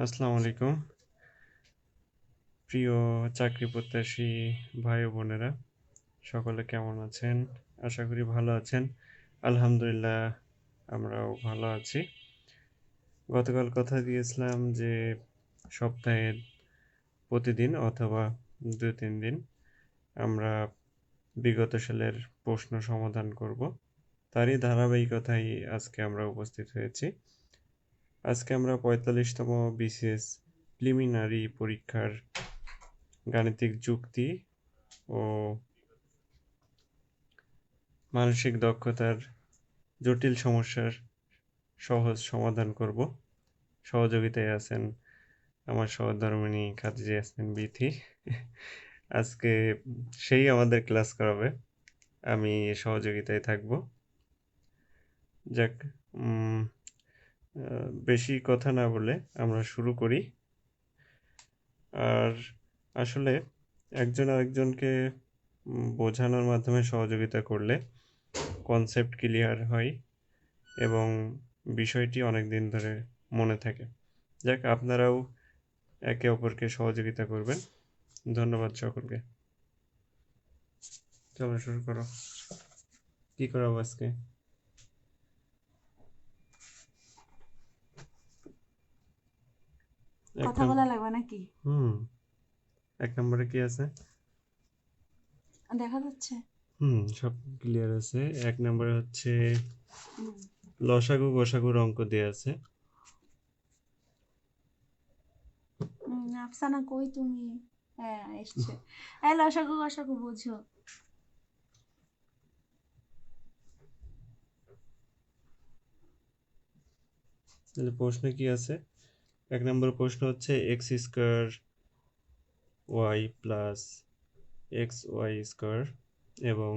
আসসালামু আলাইকুম প্রিয় চাকরি প্রত্যাশী ভাই ও বোনেরা, সকলে কেমন আছেন? আশা করি ভালো আছেন। আলহামদুলিল্লাহ, আমরাও ভালো আছি। গতকাল কথা দিয়েছিলাম যে সপ্তাহে প্রতিদিন অথবা ২-৩ দিন আমরা বিগত সালের প্রশ্ন সমাধান করব। তারই ধারাবাহিকতায় আজকে আমরা উপস্থিত হয়েছি। আজকে আমরা ৪৫তম বিসিএস প্রিলিমিনারি পরীক্ষার গাণিতিক যুক্তি ও মানসিক দক্ষতার জটিল সমস্যার সহজ সমাধান করব। সহযোগিতায় আছেন আমার সহধর্মিণী খাদিজা ইয়াসমিন বিথি। আজকে সেই আমাদের ক্লাস করাবে, আমি সহযোগিতায় থাকব। যাক, বেশি কথা না বলে আমরা শুরু করি। আর আসলে একজন আরেকজনকে বোঝানোর মাধ্যমে সহযোগিতা করলে কনসেপ্ট ক্লিয়ার হয় এবং বিষয়টি অনেক দিন ধরে মনে থাকে। যাক, আপনারাও একে অপরকে সহযোগিতা করবেন। ধন্যবাদ সকলকে। চলো শুরু করো। কি করাবো আজকে? কথা বলা লাগবে নাকি? এক নম্বরে কি আছে? দেখা যাচ্ছে। সব ক্লিয়ার আছে। এক নম্বরে হচ্ছে হুম, লসাগু গসাগুর অঙ্ক দেয়া আছে। আফসানা কই তুমি? হ্যাঁ, এসছে। এই লসাগু গসাগু বুঝো। তাহলে প্রশ্ন কি আছে? এক নম্বর প্রশ্ন হচ্ছে x square y plus x y square এবং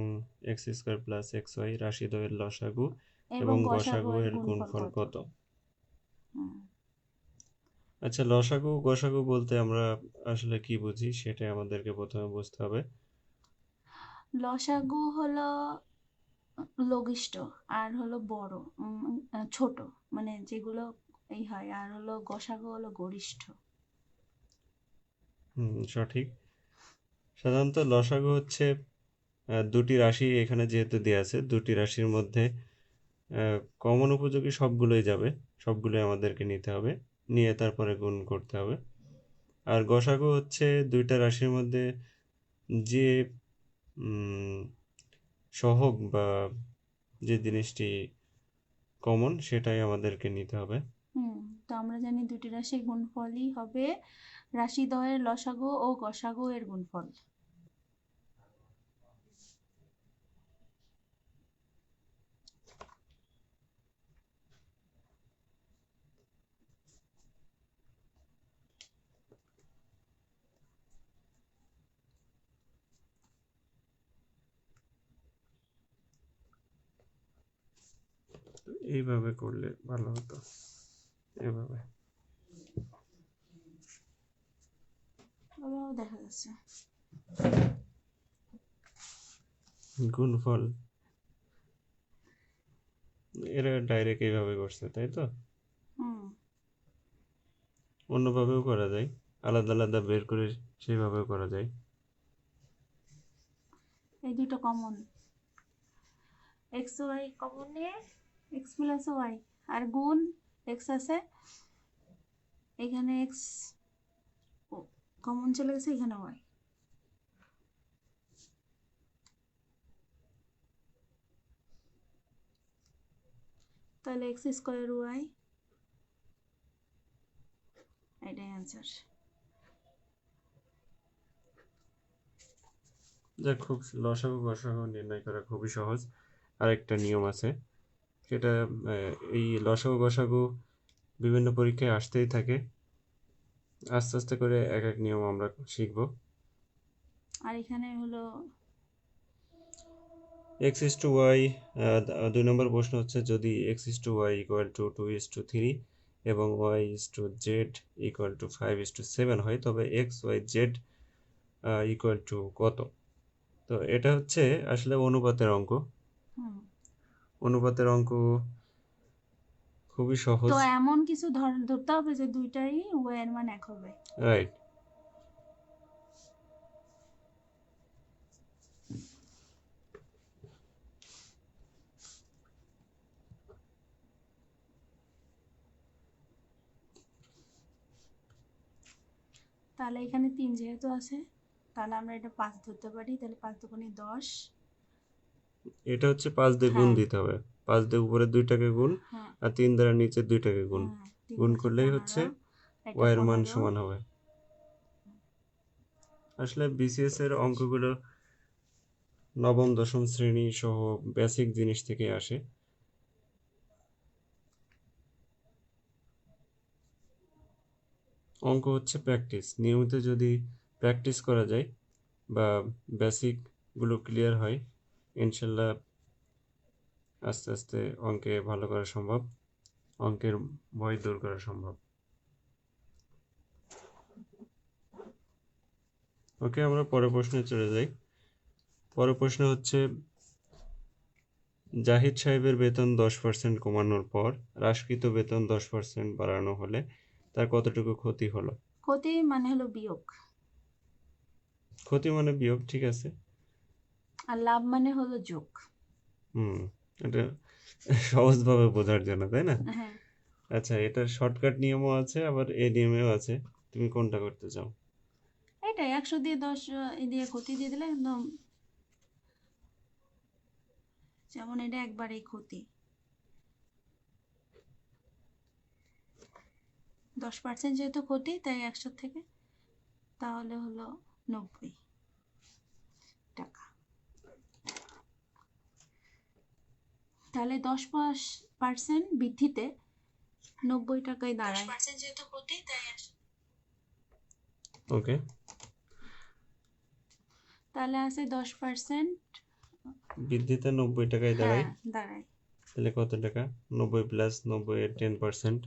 x square plus x y রাশিদ্বয়ের লসাগু এবং এবং গসাগু গসাগু এর এর গুণফল গুণফল কত? কত? হুম, আচ্ছা, লসাগু গসাগু বলতে আমরা আসলে কি বুঝি সেটা আমাদেরকে প্রথমে বুঝতে হবে। লসাগু হলো লঘিষ্ঠ, আর হলো বড়, ছোট, মানে যেগুলো এই হয়, আর হলো গসাগু হলো গরিষ্ঠ। সঠিক। সাধারণত লসাগু হচ্ছে দুটি রাশি এখানে যেহেতু দেওয়া আছে, দুটি রাশির মধ্যে কমন উপযোগী সবগুলোই যাবে, সবগুলোই আমাদেরকে নিতে হবে, নিয়ে তারপরে গুণ করতে হবে। আর গসাগু হচ্ছে দুইটা রাশির মধ্যে যে উম, সহগ বা যে জিনিসটি কমন সেটাই আমাদেরকে নিতে হবে। হুম, তো আমরা জানি দুটি রাশির গুণফলই হবে রাশিদ্বয়ের লসাগু ও গসাগু এর গুণফল। এইভাবে করলে ভালো হতো, এভাবে। ওরাও দেখা যাচ্ছে। গুণফল এরা ডাইরেক্ট এইভাবে করছে, তাই তো? হুম, অন্যভাবেও করা যায়, আলাদা আলাদা বের করে সেইভাবেও করা যায়। এই দুটো কমন, এক্স ওয়াই কমন নিয়ে এক্স প্লাস ওয়াই, আর গুণ এক্স আছে, এখানে এক্স কমন চলে গেছে, এখানে ওয়াই, তাহলে এক্স স্কোয়ার ওয়াই, এটাই অ্যান্সার। যা খুব লসাগু গসাগু নির্ণয় করা খুবই সহজ। আরেকটা নিয়ম আছে, সেটা এই লসাগু গসাগু বিভিন্ন পরীক্ষায় আসতেই থাকে। আস্তে আস্তে করে এক এক নিয়ম আমরা শিখব। আর এখানে হলো x is to y, 2 number প্রশ্ন হচ্ছে যদি x is to y equal to 2:3 এবং y is to z equal to 5:7 হয়, তবে x y z equal to কত? তো এটা হচ্ছে আসলে অনুপাতের অঙ্ক। হুম, অনুপাতের অঙ্ক খুবই সহজ। তো এমন কিছু ধরতে হবে যে দুইটাই ওয়াই এর মান 1 হবে। রাইট। তাহলে এখানে 3 যেহেতু আছে, তাহলে আমরা এটা 5 ধরতে পারি। তাহলে 5 দুগুণে 10। এটা হচ্ছে 5 দিয়ে গুণ হ্যাঁ দিতে হবে। 5 দিয়ে উপরে 2টাকে গুণ, হ্যাঁ আর 3 দ্বারা নিচে 2টাকে গুণ। হ্যাঁ 3 গুণ 5 করলেই হচ্ছে 15, এটা y এর মান 15। সমান হবে। আসলে বিসিএস এর অঙ্কগুলো নবম দশম শ্রেণী সহ বেসিক জিনিস থেকে আসে। অঙ্ক হচ্ছে প্র্যাকটিস। নিয়মিত যদি প্র্যাকটিস করা যায় বা বেসিকগুলো ক্লিয়ার হয়, ইনশাল্লাহ আস্তে আস্তে অঙ্কে ভালো করা সম্ভব, অঙ্কের ভয় দূর করা সম্ভব। ওকে, আমরা পরের প্রশ্নে চলে যাই। পরের প্রশ্ন হচ্ছে, জাহিদ সাহেবের বেতন 10% কমানোর পর হ্রাসকৃত বেতন 10% বাড়ানো হলে তার কতটুকু ক্ষতি হলো? ক্ষতি মানে হলো বিয়োগ, ক্ষতি মানে বিয়োগ, ঠিক আছে। আর লাভ মানে হলো যোগ। হুম, এটা সহজভাবে বোঝার জন্য, তাই না? হ্যাঁ, আচ্ছা, এটার শর্টকাট নিয়মও আছে, আবার এই নিয়মেও আছে। তুমি কোনটা করতে চাও? এটাই 100 দিয়ে 10 দিয়ে ক্ষতি দিয়ে দিলে একদম, যেমন এটা একবারেই ক্ষতি। 10% যেহেতু ক্ষতি, তাই 100 থেকে তাহলে হলো 90 টাকা। তাহলে 10% বৃদ্ধিতে 90 টাকায় দাঁড়ায়। 10% যেহেতু ক্ষতি, তাই ওকে, তাহলে আছে 10% বৃদ্ধিতে 90 টাকায় দাঁড়ায়। হ্যাঁ দাঁড়ায়। তাহলে কত টাকা? 90 প্লাস 90 এর 10%।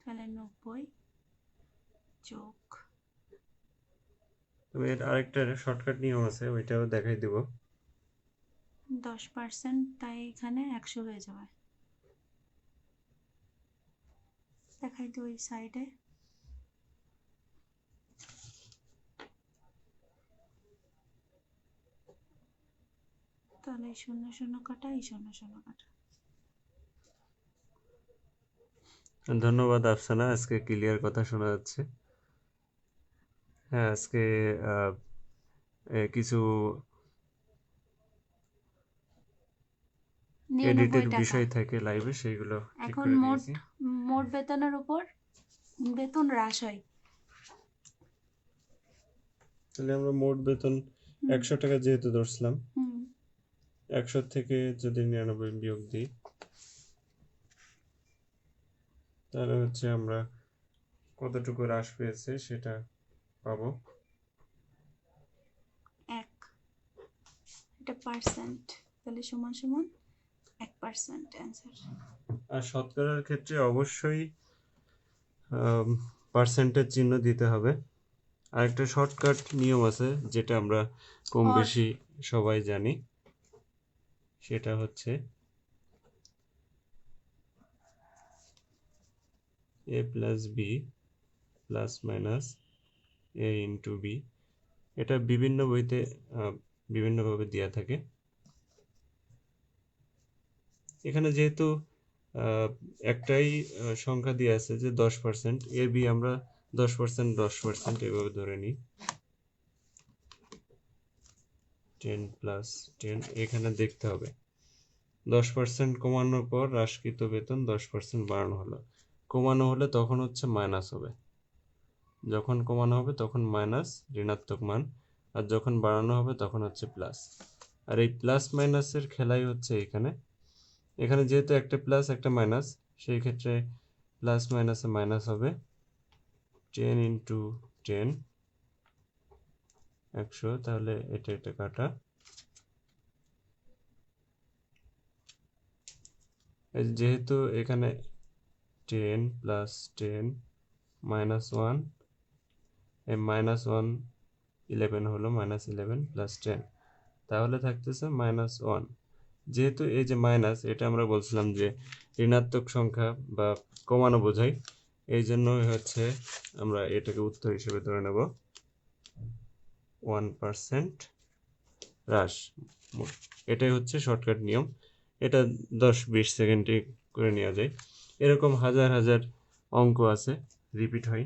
তাহলে 90 যোগ তবে এর আরেকটা শর্টকাট নিয়ম আছে, ওইটাও দেখাই দিব। 10%, তাই এখানে 100 হয়ে যাবে। দেখাই তো ওই সাইডে। তাহলে এই 0 0 কাটা, এই 0 0 কাটা। ধন্যবাদ আফসানা, আজকে ক্লিয়ার কথা শোনা যাচ্ছে। হ্যাঁ, আজকে কিছু এডিটের 99 টাকা। বিষয় থাকে লাইভে, সেইগুলো ঠিক এখন করে মোট দিয়েছি। মোট বেতনের উপর বেতন হ্রাস হয়। তাহলে আমরা মোট বেতন হুম 100 টাকা যেহেতু ধরছিলাম, হুম 100 থেকে যদি 99 বিয়োগ দিই, তাহলে হচ্ছে আমরা কতটুকু হ্রাস পেয়েছে সেটা পাবো। 1, এটা পার্সেন্ট, তাহলে সমান সমান 1% অ্যান্সার। আর শতকরার ক্ষেত্রে অবশ্যই পার্সেন্টেজ চিহ্ন দিতে হবে। আরেকটা শর্টকাট নিয়ম আছে, যেটা আমরা কম হর। বেশি সবাই জানি, সেটা হচ্ছে a plus b plus minus a into b. এটা বিভিন্ন বইতে বিভিন্নভাবে দেওয়া থাকে। এখানে যেহেতু আহ, একটাই সংখ্যা দিয়ে আছে যে 10%, এ বি আমরা 10% 10% এভাবে ধরে নিই। 10 প্লাস 10 এখানে দেখতে হবে 10% কমানোর পর হ্রাসকৃত বেতন 10% বাড়ানো হলো। কমানো হলে তখন হচ্ছে মাইনাস হবে, যখন কমানো হবে তখন মাইনাস ঋণাত্মক মান, আর যখন বাড়ানো হবে তখন হচ্ছে প্লাস। আর এই প্লাস মাইনাসের খেলাই হচ্ছে এখানে। এখানে যেহেতু একটা প্লাস একটা মাইনাস, সেই ক্ষেত্রে প্লাস মাইনাসে মাইনাস হবে। 10 ইন্টু 10 100, তাহলে এটা কাটা যেহেতু এখানে 10 প্লাস 10 মাইনাস 1, এই মাইনাস 1 11 হলো মাইনাস 11 প্লাস 10, তাহলে থাকতেছে মাইনাস 1। যেহেতু এই যে মাইনাস, এটা আমরা বলছিলাম যে ঋণাত্মক সংখ্যা বা কমানো বোঝায়, এই জন্যই হচ্ছে আমরা এটাকে উত্তর হিসেবে ধরে নেব 1% হ্রাস। এটাই হচ্ছে শর্টকাট নিয়ম, এটা 10-20 সেকেন্ডে করে নেওয়া যায়। এরকম হাজার হাজার অঙ্ক আছে, রিপিট হয়।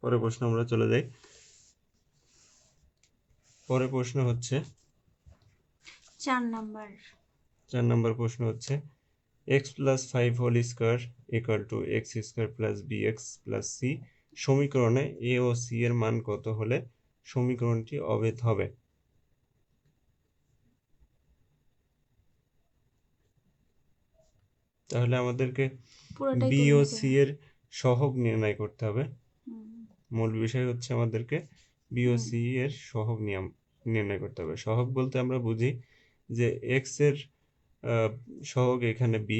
পরের প্রশ্ন আমরা চলে যাই। পরের প্রশ্ন হচ্ছে 4 নাম্বার। 4 নম্বর প্রশ্ন হচ্ছে x plus 5 whole square equal to x square plus bx plus c সমীকরণে a ও c এর মান কত হলে সমীকরণটি অভেদ হবে? তাহলে আমাদেরকে পুরোটাই b করে ও নিতে c হবে। এর সহগ নির্ণয় করতে হবে। হুম, মূল বিষয় হচ্ছে আমাদেরকে b ও c এর সহগ নির্ণয় করতে হবে। সহগ বলতে আমরা বুঝি যে x এর সহগ এখানে b,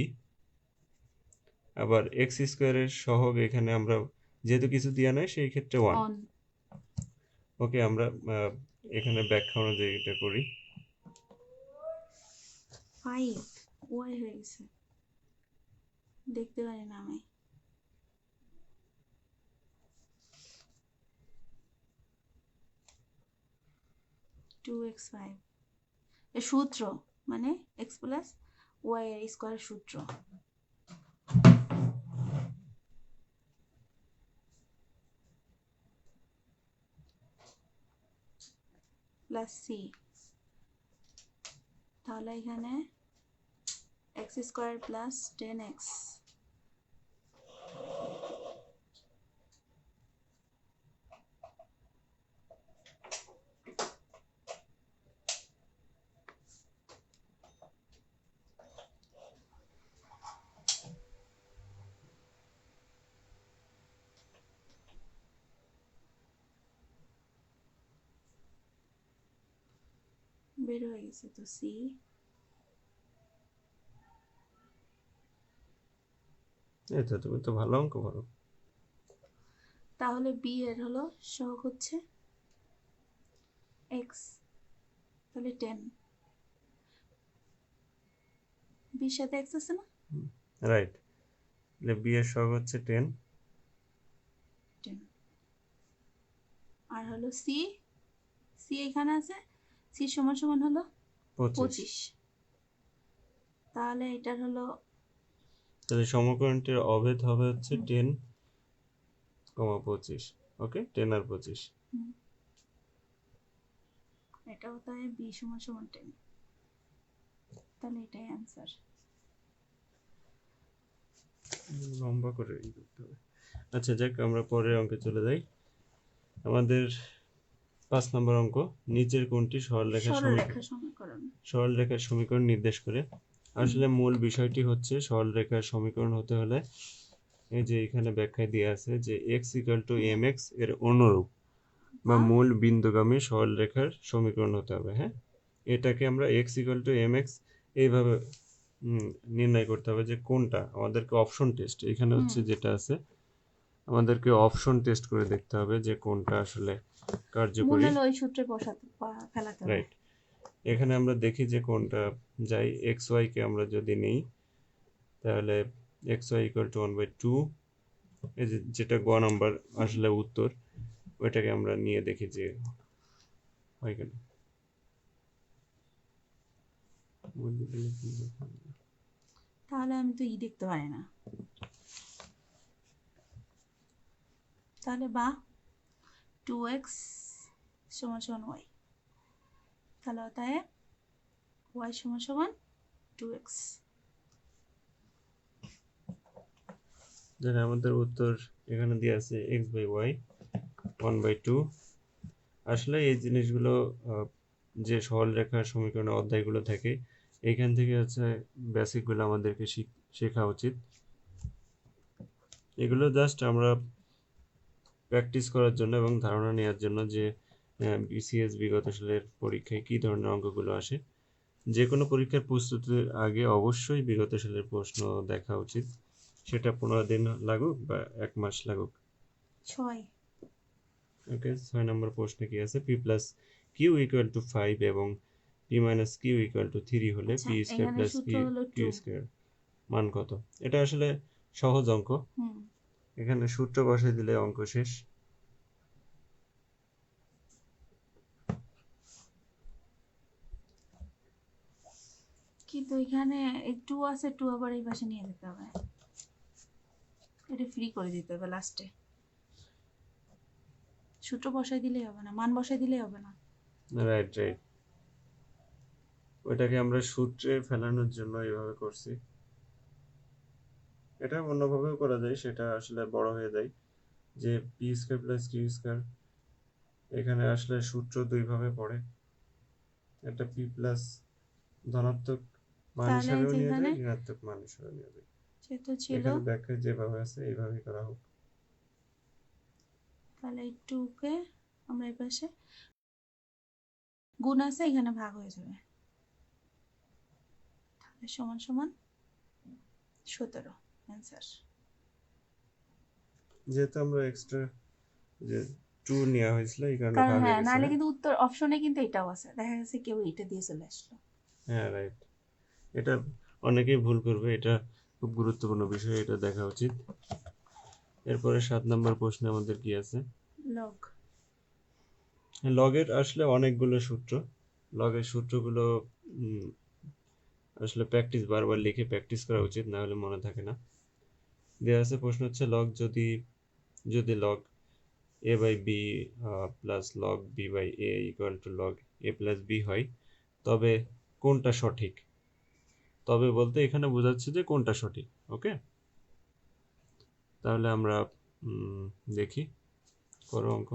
আবার এক্স স্কোয়ারের সহগ এখানে আমরা যেহেতু কিছু দেওয়া নাই সেই ক্ষেত্রে 1। অন। ওকে, আমরা এখানে ব্যাখ্যা অনুযায়ী এটা করি। 5 ওয়াই হয়ে গেছে, দেখতে পারি না আমি। 2x5 এর সূত্র মানে x প্লাস ওয়াই এর স্কোয়ারের সূত্র। প্লাস সি, তাহলে এখানে এক্স স্কোয়ার প্লাস 10x বের হয়ে গেছে, তো সি এই তো, তুমি তো ভালো অঙ্ক পারো। তাহলে বি এর হলো সহগ হচ্ছে এক্স, তাহলে 10, বির সাথে এক্স আছে না, রাইট, তাহলে বি এর সহগ হচ্ছে 10। 10 আর হলো সি, সি এখানে আছে, সি সমান সমান হলো 25। 25। তাহলে এটার হলো তাহলে সমীকরণটির অভেদ হবে হচ্ছে 10, 25। ওকে, 10 আর 25। এটাও তাই বি সমান সমান 10, তাহলে এটাই অ্যান্সার। লম্বা করে করতে হবে। আচ্ছা যাক, আমরা পরের অঙ্কে চলে যাই। আমাদের 5 নম্বর অঙ্ক, নিচের কোনটি সরলরেখা সমীকরণ। সরলরেখার সমীকরণ নির্দেশ করে? আসলে মূল বিষয়টি হচ্ছে সরলরেখার সমীকরণ হতে হলে এই যে এখানে ব্যাখ্যায় দেওয়া আছে যে x = mx এর অনুরূপ বা মূল বিন্দুগামী সরলরেখার সমীকরণ হতে হবে। হ্যাঁ, এটাকে আমরা x = mx এইভাবে নির্ণয় করতে হবে যে কোনটা। আমাদেরকে অপশন টেস্ট এখানে হচ্ছে যেটা আছে, আমাদেরকে অপশন টেস্ট করে দেখতে হবে যে কোনটা আসলে কার্যকরী। মূল ওই সূত্রে বসাতে ফেলাতে হবে। রাইট, এখানে আমরা দেখি যে কোনটা যাই। এক্স ওয়াই কে আমরা যদি নিই তাহলে xy = 1/2, এই যে যেটা গ নাম্বার আসলে উত্তর, ওইটাকে আমরা নিয়ে দেখি যে হয় কেন। তাহলে আমি তো দেখতে পারি না, তাহলে বা 2x সমান সমান ওয়াই, তাহলে অতএব ওয়াই সমান সমান 2x। যেটা আমাদের উত্তর এখানে দিয়ে আছে x/y 1/2। আসলে এই জিনিসগুলো যে সরলরেখার সমীকরণের অধ্যায়গুলো থাকে এখান থেকে হচ্ছে বেসিকগুলো আমাদেরকে শেখা উচিত। এগুলো জাস্ট আমরা প্র্যাকটিস করার জন্য এবং ধারণা নেওয়ার জন্য যে বিসিএস বিগত সালের পরীক্ষায় কী ধরনের অঙ্কগুলো আসে। যে কোনো পরীক্ষার প্রস্তুতির আগে অবশ্যই বিগত সালের প্রশ্ন দেখা উচিত, সেটা 15 দিন লাগুক বা 1 মাস লাগুক। 6 ওকে, 6 নম্বর প্রশ্নে কি আছে, p plus q equal to 5 এবং p minus q equal to 3 হলে আচ্ছা পি স্কোয়ার এখানে প্লাস সূত্র কিউ হলো কিউ 2 স্কোয়ার মান কত? এটা আসলে সহজ অঙ্ক, হুম এখানে সূত্র বসাই দিলে অঙ্ক শেষ। কিন্তু এখানে এই 2 আছে, 2 আবার এই পাশে নিয়ে যেতে হবে, এটা ফ্রি করে দিতে হবে লাস্টে। সূত্র বসাই দিলেই হবে না, মান বসাই দিলেই হবে না। রাইট রাইট, ওইটাকে আমরা সূত্রে ফেলানোর জন্য এইভাবে করছি। এটা অন্যভাবেও করা যায়, সেটা আসলে বড় হয়ে যায়, যে p square plus q square, এখানে আসলে সূত্র দুইভাবে পড়ে, একটা পি প্লাস ধনাত্মক মান তাহলে এই হিসাবেও যে নিয়ে এখানে যায়, ঋণাত্মক মান হিসাবেও নিয়ে যায়। যেহেতু ছিল, এখানে ব্যাখ্যায় যেভাবে আছে এইভাবেই করা হোক। তাহলে এই 2 কে আমরা এই পাশে, গুণ আছে এখানে ভাগ হয়ে যাবে, তাহলে সমান সমান 17 অ্যান্সার। যেহেতু আমরা এক্সট্রা যে 2 নেওয়া হয়েছিল এই কারণে কারণ ভাগ হয়ে হ্যাঁ, গেছে নাহলে না? কিন্তু উত্তর অপশনে কিন্তু এটাও আছে, দেখা গেছে কেউ এটা দিয়ে চলে আসলো। হ্যাঁ রাইট, এটা অনেকেই ভুল করবে, এটা খুব গুরুত্বপূর্ণ বিষয়, এটা দেখা উচিত। এরপরে 7 নম্বর প্রশ্নে আমাদের কি আছে, লগ। লগের আসলে অনেকগুলো সূত্র, লগের সূত্রগুলো উম, আসলে প্র্যাকটিস, বারবার লিখে প্র্যাকটিস করা উচিত, না হলে মনে থাকে না। দেওয়া আছে প্রশ্ন হচ্ছে, লগ যদি log a by b plus log b by a equal to log a plus b হয়, তবে কোনটা সঠিক? তবে বলতে এখানে বোঝাচ্ছে যে কোনটা সঠিক। ওকে, তাহলে আমরা দেখি, করো অঙ্ক।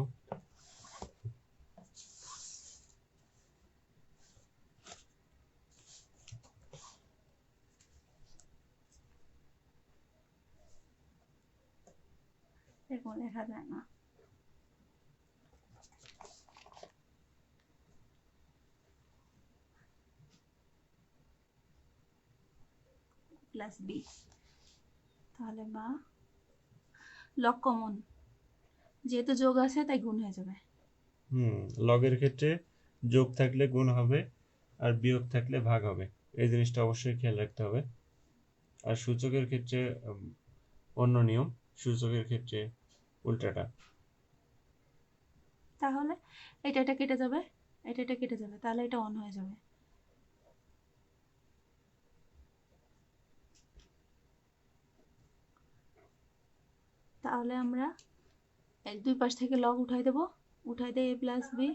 এরকম লেখা যায় না। প্লাস বি, তাহলে বা লগ কমন, যেহেতু যোগ আছে তাই গুণ হয়ে যাবে। লগের ক্ষেত্রে যোগ থাকলে গুণ হবে, আর বিয়োগ থাকলে ভাগ হবে, এই জিনিসটা অবশ্যই খেয়াল রাখতে হবে। আর সূচকের ক্ষেত্রে অন্য নিয়ম, সূচকের ক্ষেত্রে উল্টাটা। তাহলে এটা কেটে যাবে, এটা কেটে যাবে, তাহলে এটা অন হয়ে যাবে। তাহলে আমরা এই দুই পাশ থেকে লগ উঠাই দেব, উঠাই দিয়ে এ প্লাস বি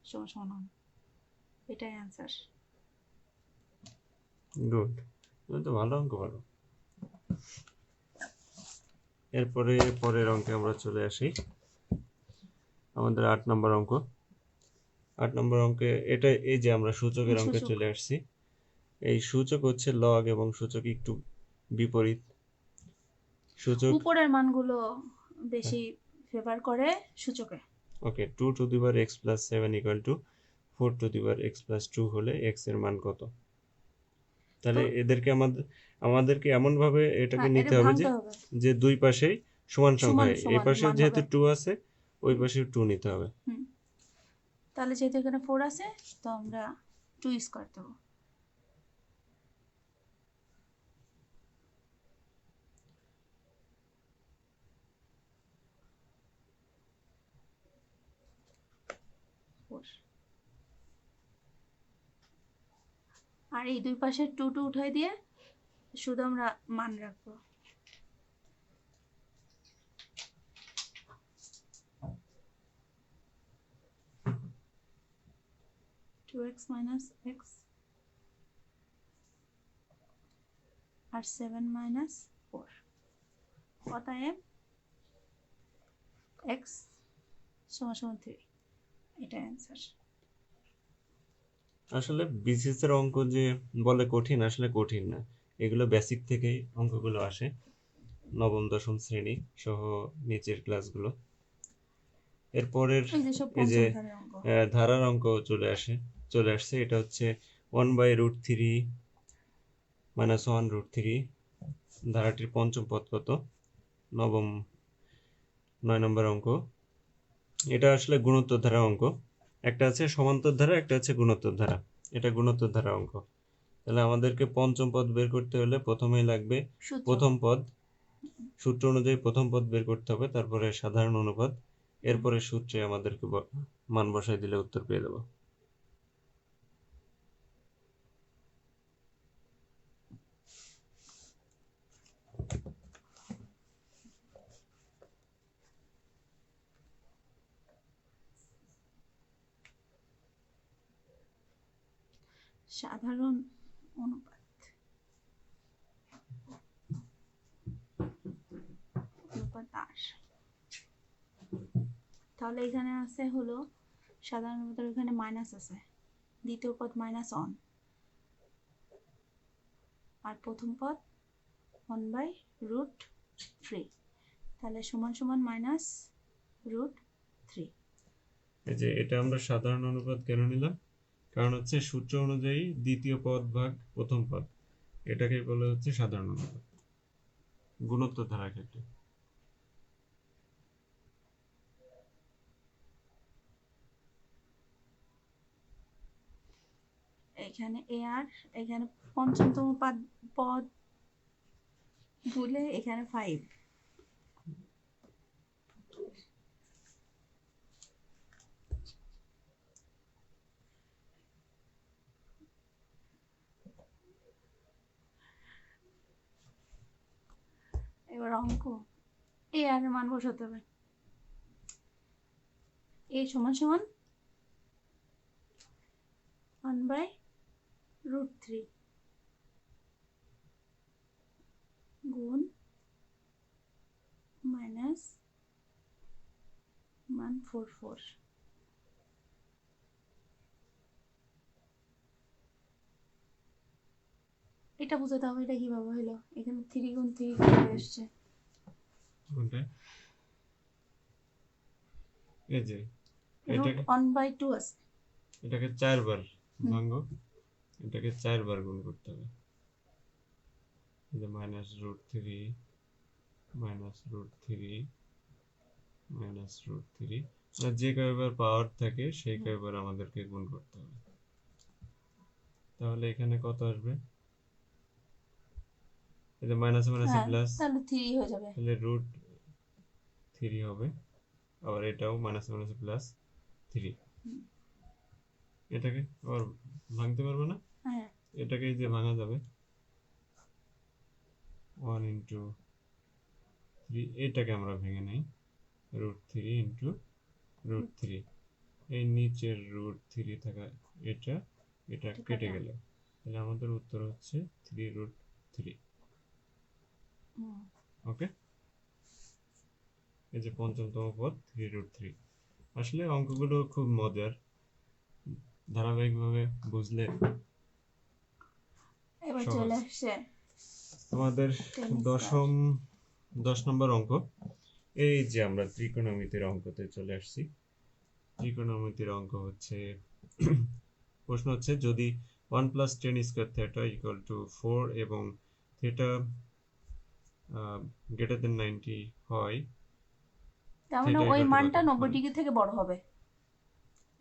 সমান সমান অন, এটাই অ্যান্সার। গুড, তুমি তো ভালো অঙ্ক পারো। এরপরে পরের অঙ্কে আমরা চলে আসি, আমাদের 8 নম্বর অঙ্ক। 8 নম্বর অঙ্কে এটা, এই যে আমরা সূচকের অঙ্কে সূচক চলে আসছি। এই সূচক হচ্ছে লগ এবং সূচক একটু বিপরীত। সূচক, উপরের মানগুলো বেশি ফেভার করে সূচকে। ওকে, 2 to the power x plus 7 equal to 4 to the power x plus 2 হলে এক্স এর মান কত? তো তাহলে এদেরকে আমাদেরকে এমন ভাবে এটাকে হ্যাঁ, এটা নিতে হবে যে, ভাঙতে হবে, যে দুই পাশেই সমান সংখ্যা সমান হয়, এই সমান পাশেও মান যেহেতু হবে। 2 আছে, ওই পাশেও 2 নিতে হবে। হুম, তাহলে যেহেতু এখানে 4 আছে, তো আমরা 2 স্কোয়ার দেবো। আর এই দুই পাশে 2 উঠাই দিয়ে শুধু আমরা মান রাখবো। 2x মাইনাস এক্স আর 7 মাইনাস 4, অতএব এক্স সমান সমান 3, এটা অ্যান্সার। আসলে বিসিএস এর অঙ্ক যে বলে কঠিন, আসলে কঠিন না, এগুলো বেসিক থেকেই অঙ্কগুলো আসে, নবম দশম শ্রেণী সহ নিচের ক্লাসগুলো। এরপরের এই যে সব এই যে পঞ্চম ধারের অঙ্ক। ধারার অঙ্ক চলে আসে চলে আসছে, এটা হচ্ছে 1/√3 মাইনাস 1√3। ধারাটির পঞ্চম পদ কত? 9 নম্বর অঙ্ক। এটা আসলে গুণোত্তর ধারা অঙ্ক। একটা আছে সমান্তর ধারা, একটা আছে গুণোত্তর ধারা। এটা গুণোত্তর ধারা অঙ্ক। তাহলে আমাদেরকে পঞ্চম পদ বের করতে হলে প্রথমেই লাগবে সূত্র। প্রথম পদ। সূত্র অনুযায়ী প্রথম পদ বের করতে হবে, তারপরে সাধারণ অনুপাত, এরপরে সূত্রে আমাদেরকে মান বসাই দিলে উত্তর পেয়ে যাবো। সাধারণ অনুপাত আর, তাহলে এখানে আছে হলো সাধারণ অনুপাতের এখানে মাইনাস আছে, দ্বিতীয় পদ -1 আর প্রথম পদ 1/√3, তাহলে সমান সমান -√3। এই যে এটা আমরা সাধারণ অনুপাত কেন নিলাম? কারণ হচ্ছে সূত্র অনুযায়ী দ্বিতীয় পদ ভাগ প্রথম পদ, এটাকে বলে হচ্ছে সাধারণ অনুপাত গুণোত্তর ধারার ক্ষেত্রে। এখানে এ আর এখানে পঞ্চমতম পদ ভুলে এখানে 5। এবার অঙ্ক এ আর এর মান বসাতে হবে। এ সমান সমান 1/√3 গুণ -144। এটা বুঝাতে হবে এটা কিভাবে হলো, এখানে 3 গুণ 3 চলে আসছে। কোনটা? এই যে রুট এটাকে 1/2 আছে। এটাকে 4 বার ভাঙো, এটাকে 4 বার গুণ করতে হবে। এই যে -√3 -√3 -√3, যে কয়বার পাওয়ার থাকে সেই কয়বার আমাদেরকে গুণ করতে হবে। তাহলে এখানে কত আসবে? এই যে মাইনাস মাইনাসে প্লাস, তাহলে 3 হয়ে যাবে। তাহলে √3 হবে। আবার এটাও মাইনাস মাইনাসে প্লাস 3। এটাকে আবার ভাঙতে পারবো না? হ্যাঁ, এটাকে যে ভাঙা যাবে 1 ইন্টু 3, এটাকে আমরা ভেঙে নেই √3 ইন্টু √3। এই নিচের √3 থাকা এটা এটা কেটে গেল, তাহলে আমাদের উত্তর হচ্ছে 3√3। ওকে, এই যে পঞ্চমতম পদ 3√3। আসলে অঙ্কগুলো খুব মজার, ধারাবাহিকভাবে বুঝলে এবার সহজ। চলে আসছে আমাদের 10 নম্বর অঙ্ক। এই যে আমরা ত্রিকোণমিতির অঙ্কতে চলে আসছি। ত্রিকোণমিতির অঙ্ক হচ্ছে প্রশ্ন হচ্ছে যদি 1 + tan² θ = 4 এবং থিটা > 90 হয়, তার মানে থিটা ওই = মানটা কত? 90 ডিগ্রি থেকে বড় হবে,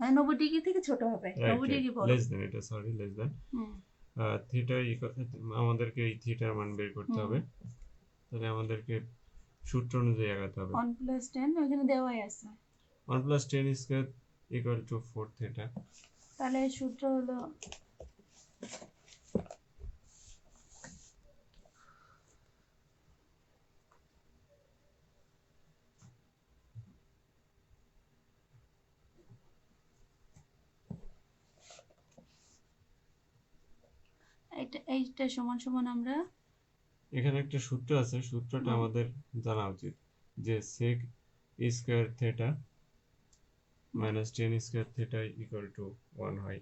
মানে 90 ডিগ্রি থেকে ছোট হবে, 90 ডিগ্রি বড়। লেস দেন, এটা সরি লেস দেন। থিটা আমাদেরকে এই থিটার মান বের করতে হবে, তাহলে আমাদেরকে সূত্র অনুযায়ী আগাতে হবে। 1 + 10 ওখানে দেওয়াই আছে। 1 + tan² = 4 থিটা। তাহলে সূত্র হলো এইটা সমান সমান আমরা এখানে একটা সূত্র আছে, সূত্রটা আমাদের জানা উচিত যে sec² θ - tan² θ = 1 হয়।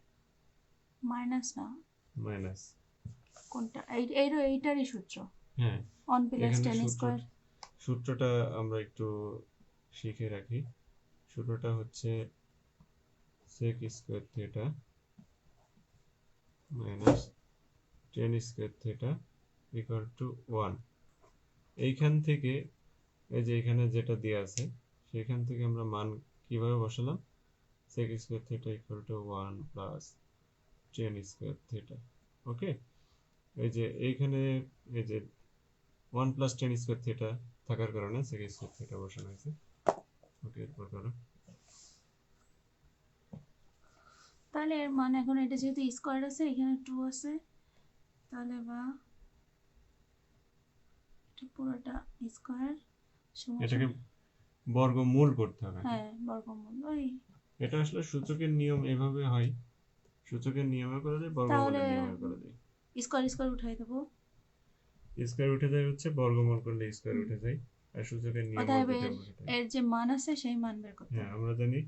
মাইনাস না, মাইনাস, কোনটা? এইটারই সূত্র। হ্যাঁ 1 + এখানে tan²। সূত্রটা আমরা একটু শিখে রাখি। সূত্রটা হচ্ছে sec² θ minus tan square theta equal to 1। এইখান থেকে এই যে এখানে যেটা দেওয়া আছে সেখান থেকে আমরা মান কিভাবে বসালাম, sec square theta equal to 1 plus tan square theta. Okay, এই যে এইখানে এই যে 1 প্লাস টেন স্কোয়ার থিটা থাকার কারণে sec স্কোয়ার থিটা বসানো হয়েছে। ওকে, এরপর করো। তাহলে এর মান এখন এটা যেহেতু স্কোয়ার আছে এখানে 2 আছে, তাহলে বা এটা পুরোটা স্কোয়ার এটাকে বর্গমূল করতে হবে। হ্যাঁ বর্গমূল ওই। এটা আসলে সূচকের নিয়ম এভাবে হয়, সূচকের নিয়মে করা যায়, তাহলে বর্গমূলের নিয়মে করা যায়। স্কোয়ার স্কোয়ার উঠাই দেবো, স্কোয়ার উঠে যায় হচ্ছে, বর্গমূল করলে স্কোয়ার উঠে যায়, আর সূচকের নিয়ম অতএব যেটা বসে এর যে মান আছে সেই মান বের করতে হ্যাঁ হবে। আমরা জানি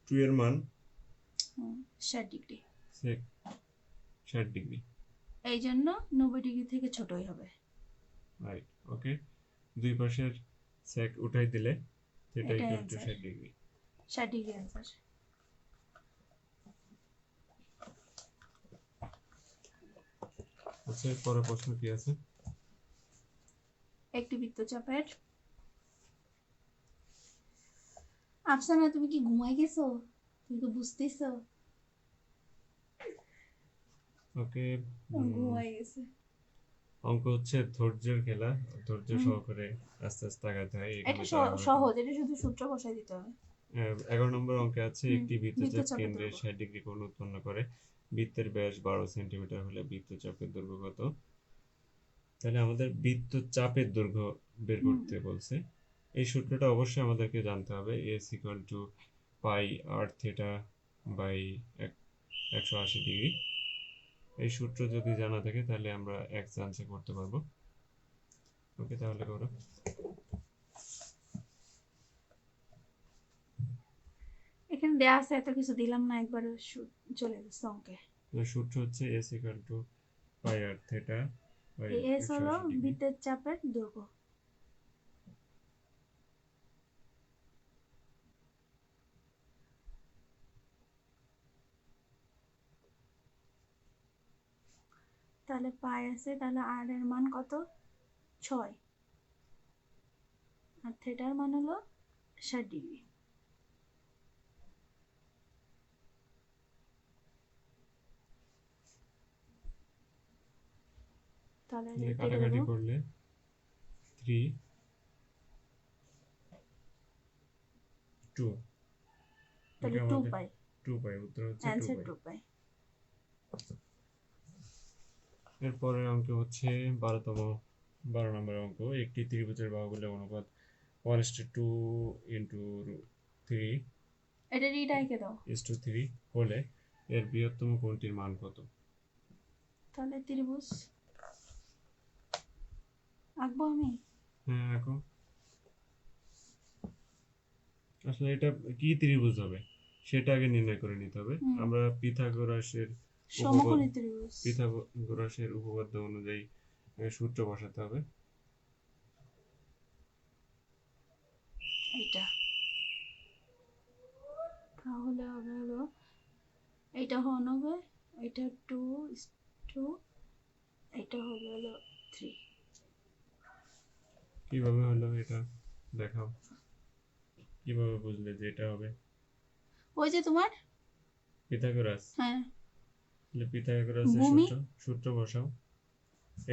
2 এর মান 60 ডিগ্রি, 60 ডিগ্রি। এই জন্য 90 ডিগ্রি থেকে ছোটই হবে। রাইট, ওকে। দুই পাশের sec উঠাই দিলে থিটা এটাই equal to answer, 60 degree. 60 degree answer. আচ্ছা, পরের প্রশ্ন কি আছে? একটি বৃত্তচাপের, আফসানা তুমি কি ঘুমাই গেছো? তুমি তো বুঝতেছো ওকে, ঘুমাই গেছে। অঙ্ক হচ্ছে ধৈর্যের খেলা, ধৈর্য সহকারে আস্তে আস্তে আগাতে হয়। এটা এখানে তাড়াহুড়ো সহজ, এটা শুধু সূত্র বসাই দিতে হবে। 11 নম্বর অঙ্কে আছে একটি বৃত্তচাপ বৃত্তচাপের কেন্দ্রে দৈর্ঘ্য 60 ডিগ্রি কোণ উৎপন্ন করে, বৃত্তের ব্যাস 12 সেন্টিমিটার হলে বৃত্তচাপের দৈর্ঘ্য কত? তাহলে আমাদের বৃত্তচাপের দৈর্ঘ্য বের করতে বলছে। এই সূত্রটা অবশ্যই আমাদেরকে জানতে হবে, s equal to pi r theta by 180 degree. এই সূত্র যদি জানা থাকে তাহলে আমরা এক চান্সে করতে পারবো। ওকে, তাহলে করো। এখানে দেয়া আছে, এত কিছু দিলাম না, একবার চলে গেছে অঙ্কে। সূত্র হচ্ছে s equal to pi r theta by s হলো 180 ডিগ্রি। বৃত্তের চাপের দৈর্ঘ্য। তাহলে পাই আছে, তাহলে আর এর মান কত? 6, আর থিটার মান হলো 60 ডিগ্রি। তাহলে কেটে কাটাকাটি দেবো, করলে 3 2, তাহলে 2 পাই, 2 পাই, উত্তর হচ্ছে 2 অ্যান্সার পাই। 2 পাই। এরপরের অঙ্ক হচ্ছে 12 নম্বর অঙ্ক, একটি ত্রিভুজের বাহুগুলোর অনুপাত 1:2 ইন্টু 3 এটা রিটা এঁকে দাও, 3 হলে এর বৃহত্তম কোণটির মান কত? তাহলে ত্রিভুজ আঁকবো আমি। হ্যাঁ, আঁকো। আসলে এটা কি ত্রিভুজ হবে সেটা আগে নির্ণয় করে নিতে হবে। আমরা পিথাগোরাসের সমকোণী ত্রিভুজ, উপপাদ্য অনুযায়ী সূত্র বসাতে হবে। এটা তাহলে হবে হলো, এটা হবে, এটা 2:2, এটা হবে হলো 3। কিভাবে হলো এটা দেখাও, কিভাবে বুঝলে যে এটা হবে? ওই যে তোমার, পিথাগোরাস, হ্যাঁ পিথাগোরাসের ভূমি, সূত্র বসাও।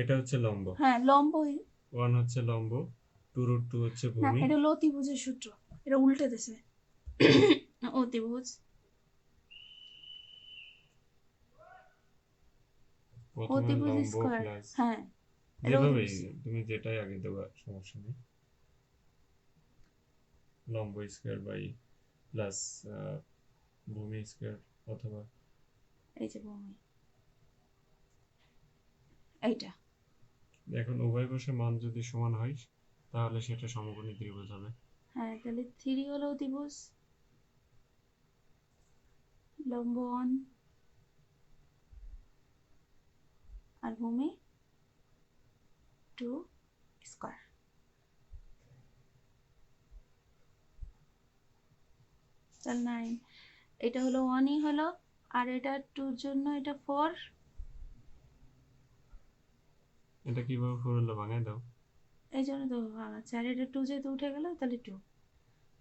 এটা হচ্ছে লম্ব, হ্যাঁ লম্ব, 1 হচ্ছে লম্ব, 2√2 হচ্ছে না ভূমি। এটা হলো অতিভুজের সূত্র, এটা উল্টে দিছে। অতিভুজ, প্রথমে অতিভুজ লম্ব স্কয়ার, প্লাস, হ্যাঁ এটা যেভাবেই অতিভুজ। তুমি যেটাই আগে দেবা সমস্যা নেই। লম্ব স্কয়ার বাই প্লাস ভূমি স্কয়ার, অথবা এই যে ভূমি, এইটা এখন উভয় পাশের মান যদি সমান হয় তাহলে সেটা সমকোণী ত্রিভুজ হবে। হ্যাঁ, তাহলে 3 হলো অতিভুজ, লম্ব 1 আর ভূমি 2 স্কয়ার। তাহলে 9, এটা হলো 1ই হলো আর এটা 2 জন্য এটা 4, এটা কিভাবে 4 হলো ভাঙায় দাও। এই জন্য তো আচ্ছা, আর এটা 2 যেহেতু উঠে গেল তাহলে 2,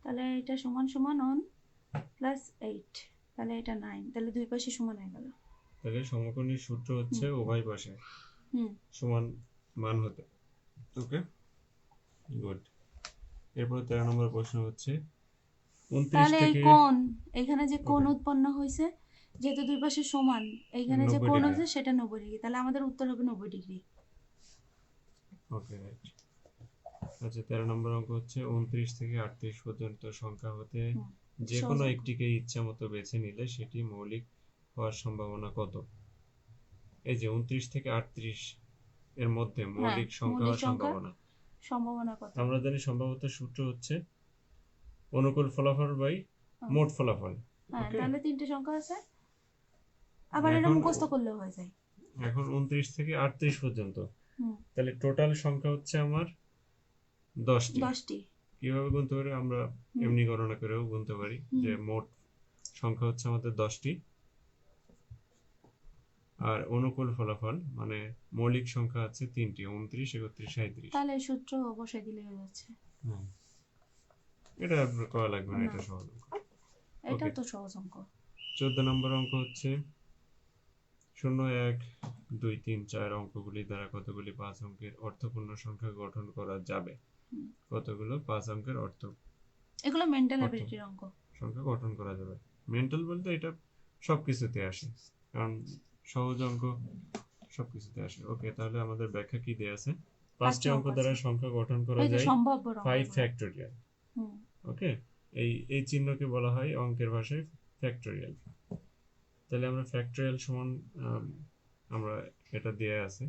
তাহলে এটা সমান সমান 1 প্লাস 8, তাহলে এটা 9, তাহলে দুই পাশে সমান হয়ে গেল। তাহলে সমকোণীর সূত্র হচ্ছে উভয় পাশে হুম সমান মান হতে। ওকে, গুড। এরপর 13 নম্বর প্রশ্ন হচ্ছে 29 তাহলে এই থেকে কোণ, এখানে যে কোণ ওকে উৎপন্ন হয়েছে, যেহেতু দুই পাশে সমান, এইখানে যে 90 কোণ ডিগ্রি। হয়েছে সেটা 90 ডিগ্রি, তাহলে আমাদের উত্তর হবে 90 ডিগ্রি। ওকে, রাইট। আচ্ছা, 13 নম্বর অঙ্ক হচ্ছে 29 থেকে 38 পর্যন্ত সংখ্যা হতে হুম, যে সহজ কোনো অঙ্ক। একটিকে ইচ্ছা মতো বেছে নিলে সেটি মৌলিক হওয়ার সম্ভাবনা কত? এই যে 29 থেকে 38 এর মধ্যে হ্যাঁ, মৌলিক সংখ্যা মৌলিক হওয়ার সংখ্যার সম্ভাবনা। সম্ভাবনা কত? আমরা জানি সম্ভাব্যতা সূত্র হচ্ছে অনুকূল ফলাফল বাই হুম, মোট ফলাফল। হ্যাঁ, ওকে, তাহলে 3টে সংখ্যা আছে, আবার এটা এখন মুখস্থ করলেও হয়ে যায়। এখন 29 থেকে 38 পর্যন্ত, হুম, তাহলে টোটাল সংখ্যা হচ্ছে আমার 10টি। 10টি। কিভাবে গুনতে পারি আমরা? হুম এমনি গণনা করেও গুনতে পারি হুম যে মোট সংখ্যা হচ্ছে আমাদের 10টি, আর অনুকূল ফলাফল মানে মৌলিক সংখ্যা আছে 3টি, 29, 31, 37। তাহলে সূত্র বসাই দিলে হয়ে যাচ্ছে। হুম, এটা আপনার করা লাগবে না, না, এটা সহজ অঙ্ক। এটাও ওকে, তো সহজ অঙ্ক। 14 নম্বর অঙ্ক হচ্ছে 0, 1, 2, 3, 4 অঙ্কগুলি দ্বারা কতগুলি 5 অঙ্কের অর্থপূর্ণ সংখ্যা গঠন করা যাবে? হুম, কতগুলো 5 অঙ্কের এগুলো মেন্টাল অর্থ অ্যাবিলিটির অঙ্ক। সংখ্যা গঠন করা যাবে? মেন্টাল বলতে এটা সবকিছুতে আসে, কারণ সহজ অঙ্ক সবকিছুতে আসে। ওকে, তাহলে আমাদের ব্যাখ্যা কি দেয়া আছে? 5টি 5টি অঙ্ক অঙ্ক দ্বারা আছে, সংখ্যা গঠন করা এই তো যায় সম্ভাব্য 5 অঙ্কগুলো। ফ্যাক্টোরিয়াল। হুম, ওকে, এই চিহ্নকে বলা হয় অঙ্কের ভাষায় ফ্যাক্টোরিয়াল। তাহলে আমরা ফ্যাক্টোরিয়াল সমান আমরা এটা দেয়া আছে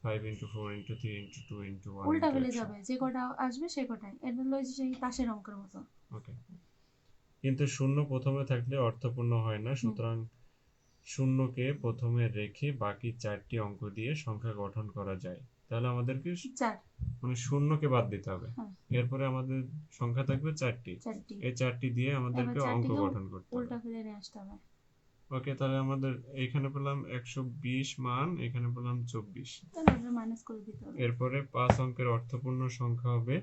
5 into 4 into 3 into 2 into 1 উল্টা into ফেলে 100। যাবে, যে কটা আসবে সে কটাই, এটা হলো সেই তাসের অঙ্কের মতো। ওকে, কিন্তু শূন্য প্রথমে থাকলে অর্থপূর্ণ হয় না, হুম, সুতরাং শূন্যকে প্রথমে রেখে বাকি 4টি অঙ্ক দিয়ে সংখ্যা গঠন করা যায়। তাহলে আমাদেরকে 4, মানে শূন্যকে বাদ দিতে হবে, হ্যাঁ, এরপরে আমাদের সংখ্যা থাকবে 4টি। 4টি। এই 4টি দিয়ে এবার আমাদেরকে অঙ্ক 4টিকে গঠন করতে হবে। উল্টা ফেলে নিয়ে আসতে হবে। ওকে, তাহলে আমাদের এখানে পেলাম 120 মান, এখানে পেলাম 24। তাহলে ওটা মাইনাস করে দিতে হবে। এরপরে 5 অঙ্কের অর্থপূর্ণ সংখ্যা হবে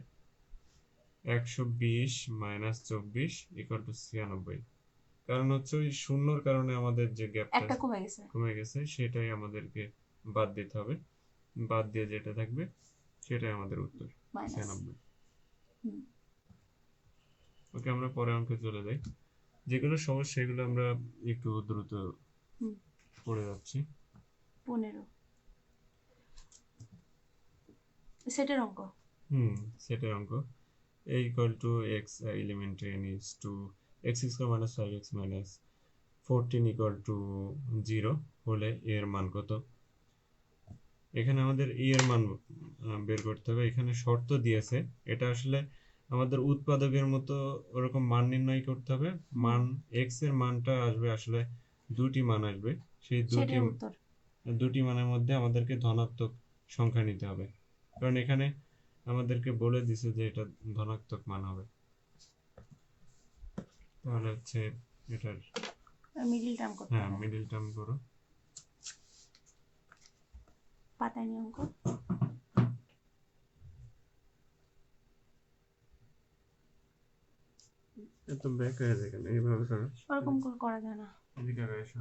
120 মাইনাস 24 ইকুয়াল টু 96। কারণ হচ্ছে ওই শূন্যর কারণে আমাদের যে গ্যাপটা একটা কমে গেছে, কমে গেছে সেটাই আমাদেরকে বাদ দিতে হবে। বাদ দিয়ে যেটা থাকবে সেটাই আমাদের উত্তর, মাইনাস। 96। হুম, ওকে, আমরা পরের অঙ্কে চলে যাই। যেগুলো সহজ সেগুলো আমরা একটু দ্রুত হুম, পড়ে যাচ্ছি। 15 সেটের অঙ্ক। সেটার অঙ্ক। a equal to x element n is to x square minus 5x minus 14 equal to 0 হলে এর মান কত? এখানে আমাদের এর মান বের করতে হবে। এখানে শর্ত দিয়েছে, এটা আসলে আমাদের উৎপাদকের মতো ওরকম মান নির্ণয় করতে হবে। মান x এর মানটা আসবে আসলে দুটি মান আসবে, সেই সেটাই উত্তর। দুটি মানের মধ্যে আমাদেরকে ধনাত্মক সংখ্যা নিতে হবে, কারণ এখানে আমাদেরকে বলে দিছে যে এটা ধনাত্মক মান হবে। তাহলে হচ্ছে এটার মিডিল টার্ম করতে হ্যাঁ হবে। মিডিল টার্ম করো। পাতায় নিয়ে অঙ্ক। এত ব্যাক হয়ে যায় কেন? এইভাবে করো। ওরকম করে করা যায় না। এদিকে আগে এসো।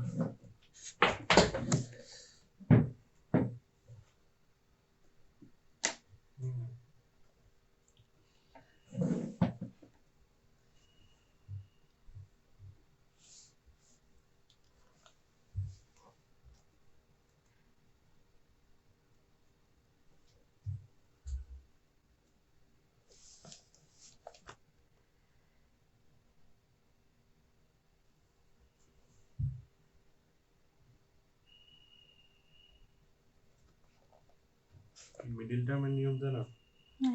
মিডিল টার্মের নিয়ম জানো?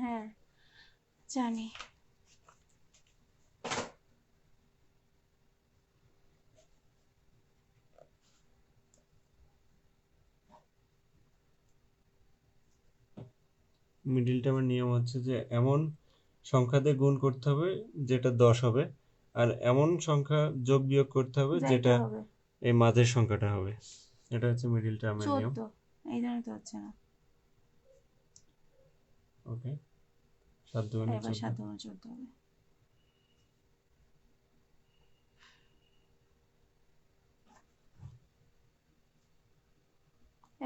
হ্যাঁ, জানি। মিডিল টার্মের নিয়ম হচ্ছে যে এমন সংখ্যা দিয়ে গুণ করতে হবে যেটা 10 হবে, আর এমন সংখ্যা যোগ বিয়োগ করতে হবে যাইতে যেটা হবে। এই মাঝের সংখ্যাটা হবে, এটা হচ্ছে মিডিল টার্মের নিয়ম। 14, এই জন্য তো হচ্ছে না। ওকে, 7 দুগুণে এবার 7 14। গুণে 14 হবে।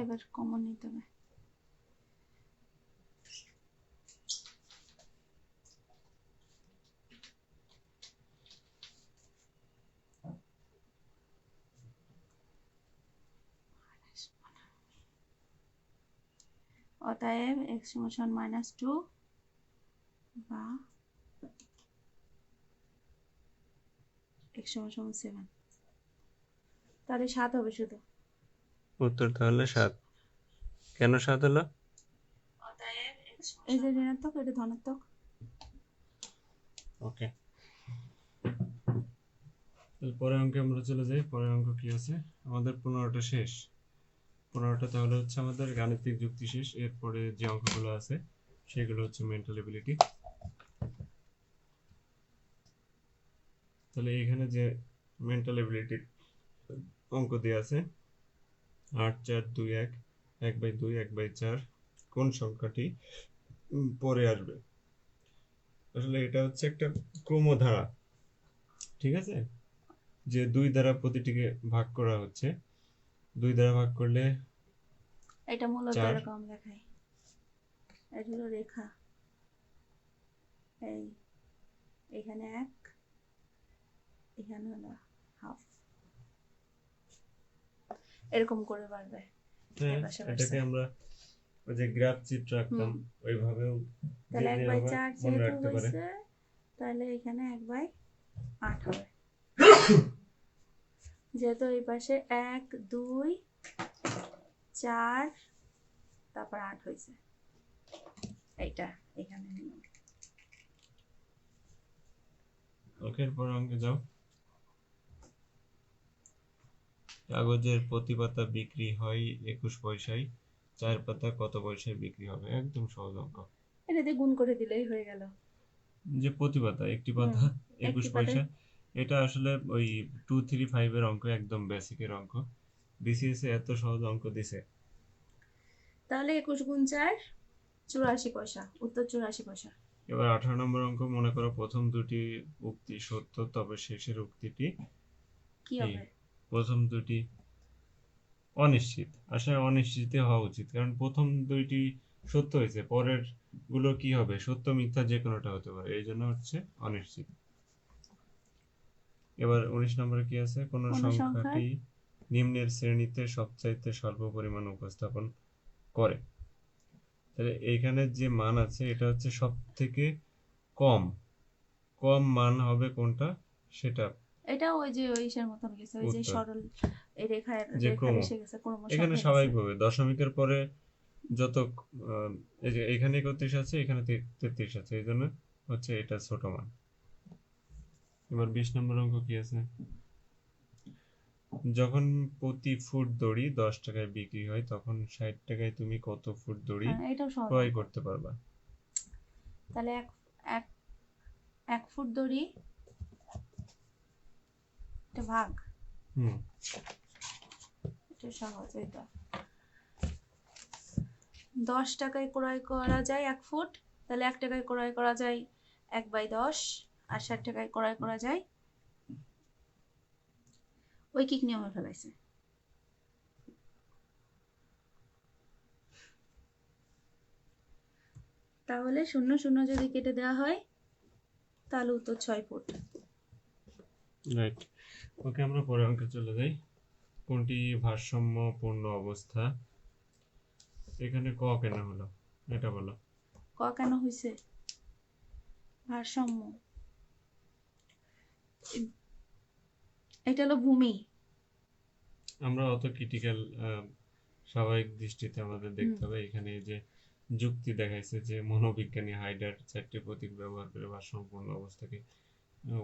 এবার কমন নিতে হবে। অতএব x সমান -2 বা x সমান 7, তাহলে 7 হবে শুধু। উত্তর তাহলে 7। কেন 7 হলো? এই যে ঋণাত্মক, এটা ধনাত্মক। ওকে, পরের অঙ্কে আমরা চলে যাই। পরের অঙ্ক কি আছে আমাদের? 15টা শেষ। 15টা তাহলে হচ্ছে আমাদের গাণিতিক যুক্তি শেষ। এরপরে যে অঙ্কগুলো আছে সেগুলো হচ্ছে মেন্টাল এবিলিটি। তাহলে এখানে যে মেন্টাল এবিলিটির অঙ্ক দেওয়া আছে 8 4 2 1, 1/2 1/4 কোন সংখ্যাটি পরে আসবে? আসলে এটা হচ্ছে একটা ক্রমধারা, ঠিক আছে, যে 2 দ্বারা প্রতিটিকে ভাগ করা হচ্ছে। 2 দ্বারা ভাগ করলে এটা মূলত 4। এরকম দেখায়। এটা হলো রেখা, এই এখানে 1, এখানে হলো হাফ, এরকম করে বাড়বে। হ্যাঁ, এই পাশে এটাকে বাড়ছে। আমরা ওই যে গ্রাফ চিত্র আঁকতাম ওইভাবেও তাহলে যে 1/4 মনে যেহেতু রাখতে পারে। হয়েছে, তাহলে এখানে 1/8 হবে। যেহেতু এই পাশে 1 2 4 তারপর 8 হয়েছে, এইটা এখানে নিলাম। ওকে, পর অঙ্কে যাও। কাগজের প্রতি পাতা বিক্রি হয় 21 পয়সায়, 4 পাতা কত পয়সায় বিক্রি হবে? একদম সহজ অঙ্ক। এটা দিয়ে গুণ করে দিলেই হয়ে গেল। যে প্রতি পাতা, একটি পাতা 21 একটি পাতায় পয়সা, এটা আসলে ওই 2 3 5 এর অঙ্ক, একদম বেসিকের অঙ্ক। বিসিএস এ এত সহজ অঙ্ক দিছে। তাহলে 21 গুণ 4 84 পয়সা, উত্তর 84 পয়সা। এবার 18 নম্বর অঙ্ক। মনে করো প্রথম দুটি উক্তি সত্য, তবে শেষের উক্তিটি কি কি? হবে? প্রথম দুটি অনিশ্চিত। আসলে অনিশ্চিত হওয়া উচিত, কারণ প্রথম দুইটি সত্য হয়েছে, পরের গুলো কি হবে? সত্য মিথ্যা যে কোনোটা হতে পারে, এই জন্য হচ্ছে অনিশ্চিত। এবার 19 নম্বরে কি আছে? কোন কোন সংখ্যার সংখ্যাটি নিম্নের শ্রেণীতে সবচাইতে স্বল্প পরিমাণ উপস্থাপন করে? তাহলে এইখানে যে মান আছে এটা হচ্ছে সব থেকে কম। কম মান হবে কোনটা সেটা এটা ওই যে ওইসের মতন গেছে, ওই যে উত্তর। সরল এই রেখার যে রেখার ক্রম, এসে গেছে, ক্রমশ এখানে হয়ে গেছে। স্বাভাবিকভাবে দশমিকের পরে যত এই যে এখানে 31 আছে, এখানে 33 আছে, এই জন্য হচ্ছে এটা ছোট মান। এবার 20 নম্বর অঙ্ক কি আছে? যখন প্রতি ফুট দড়ি 10 টাকায় বিক্রি হয়, তখন 60 টাকায় তুমি কত ফুট দড়ি হ্যাঁ, এটাও সহজ ক্রয় অঙ্ক। করতে পারবা? তাহলে এক এক 1 ফুট দড়ি, এটা ভাগ, হুম, এটা সহজ। এটা 10 টাকায় ক্রয় করা যায় 1 ফুট, তাহলে 1 টাকায় ক্রয় করা যায় 1/10, আর 60 টাকায় ক্রয় করা যায় ঐকিক নিয়মে ফেলাইছে। তাহলে 0 0 যদি কেটে দেওয়া হয় তাহলে উত্তর 6 ফুট। রাইট। ওকে, আমরা পরের অঙ্কে চলে যাই। কোনটি ভারসাম্যপূর্ণ অবস্থা? এখানে ক কেন হলো এটা বলো। ক কেন হয়েছে? ভারসাম্য, এটা হলো ভূমি। আমরা অত ক্রিটিক্যাল স্বাভাবিক দৃষ্টিতে আমাদের দেখতে হবে। এখানে যে যুক্তি দেখাইছে যে মনোবিজ্ঞানী হাইডার 4টি প্রতীক ব্যবহার করে ভারসাম্যপূর্ণ অবস্থাকে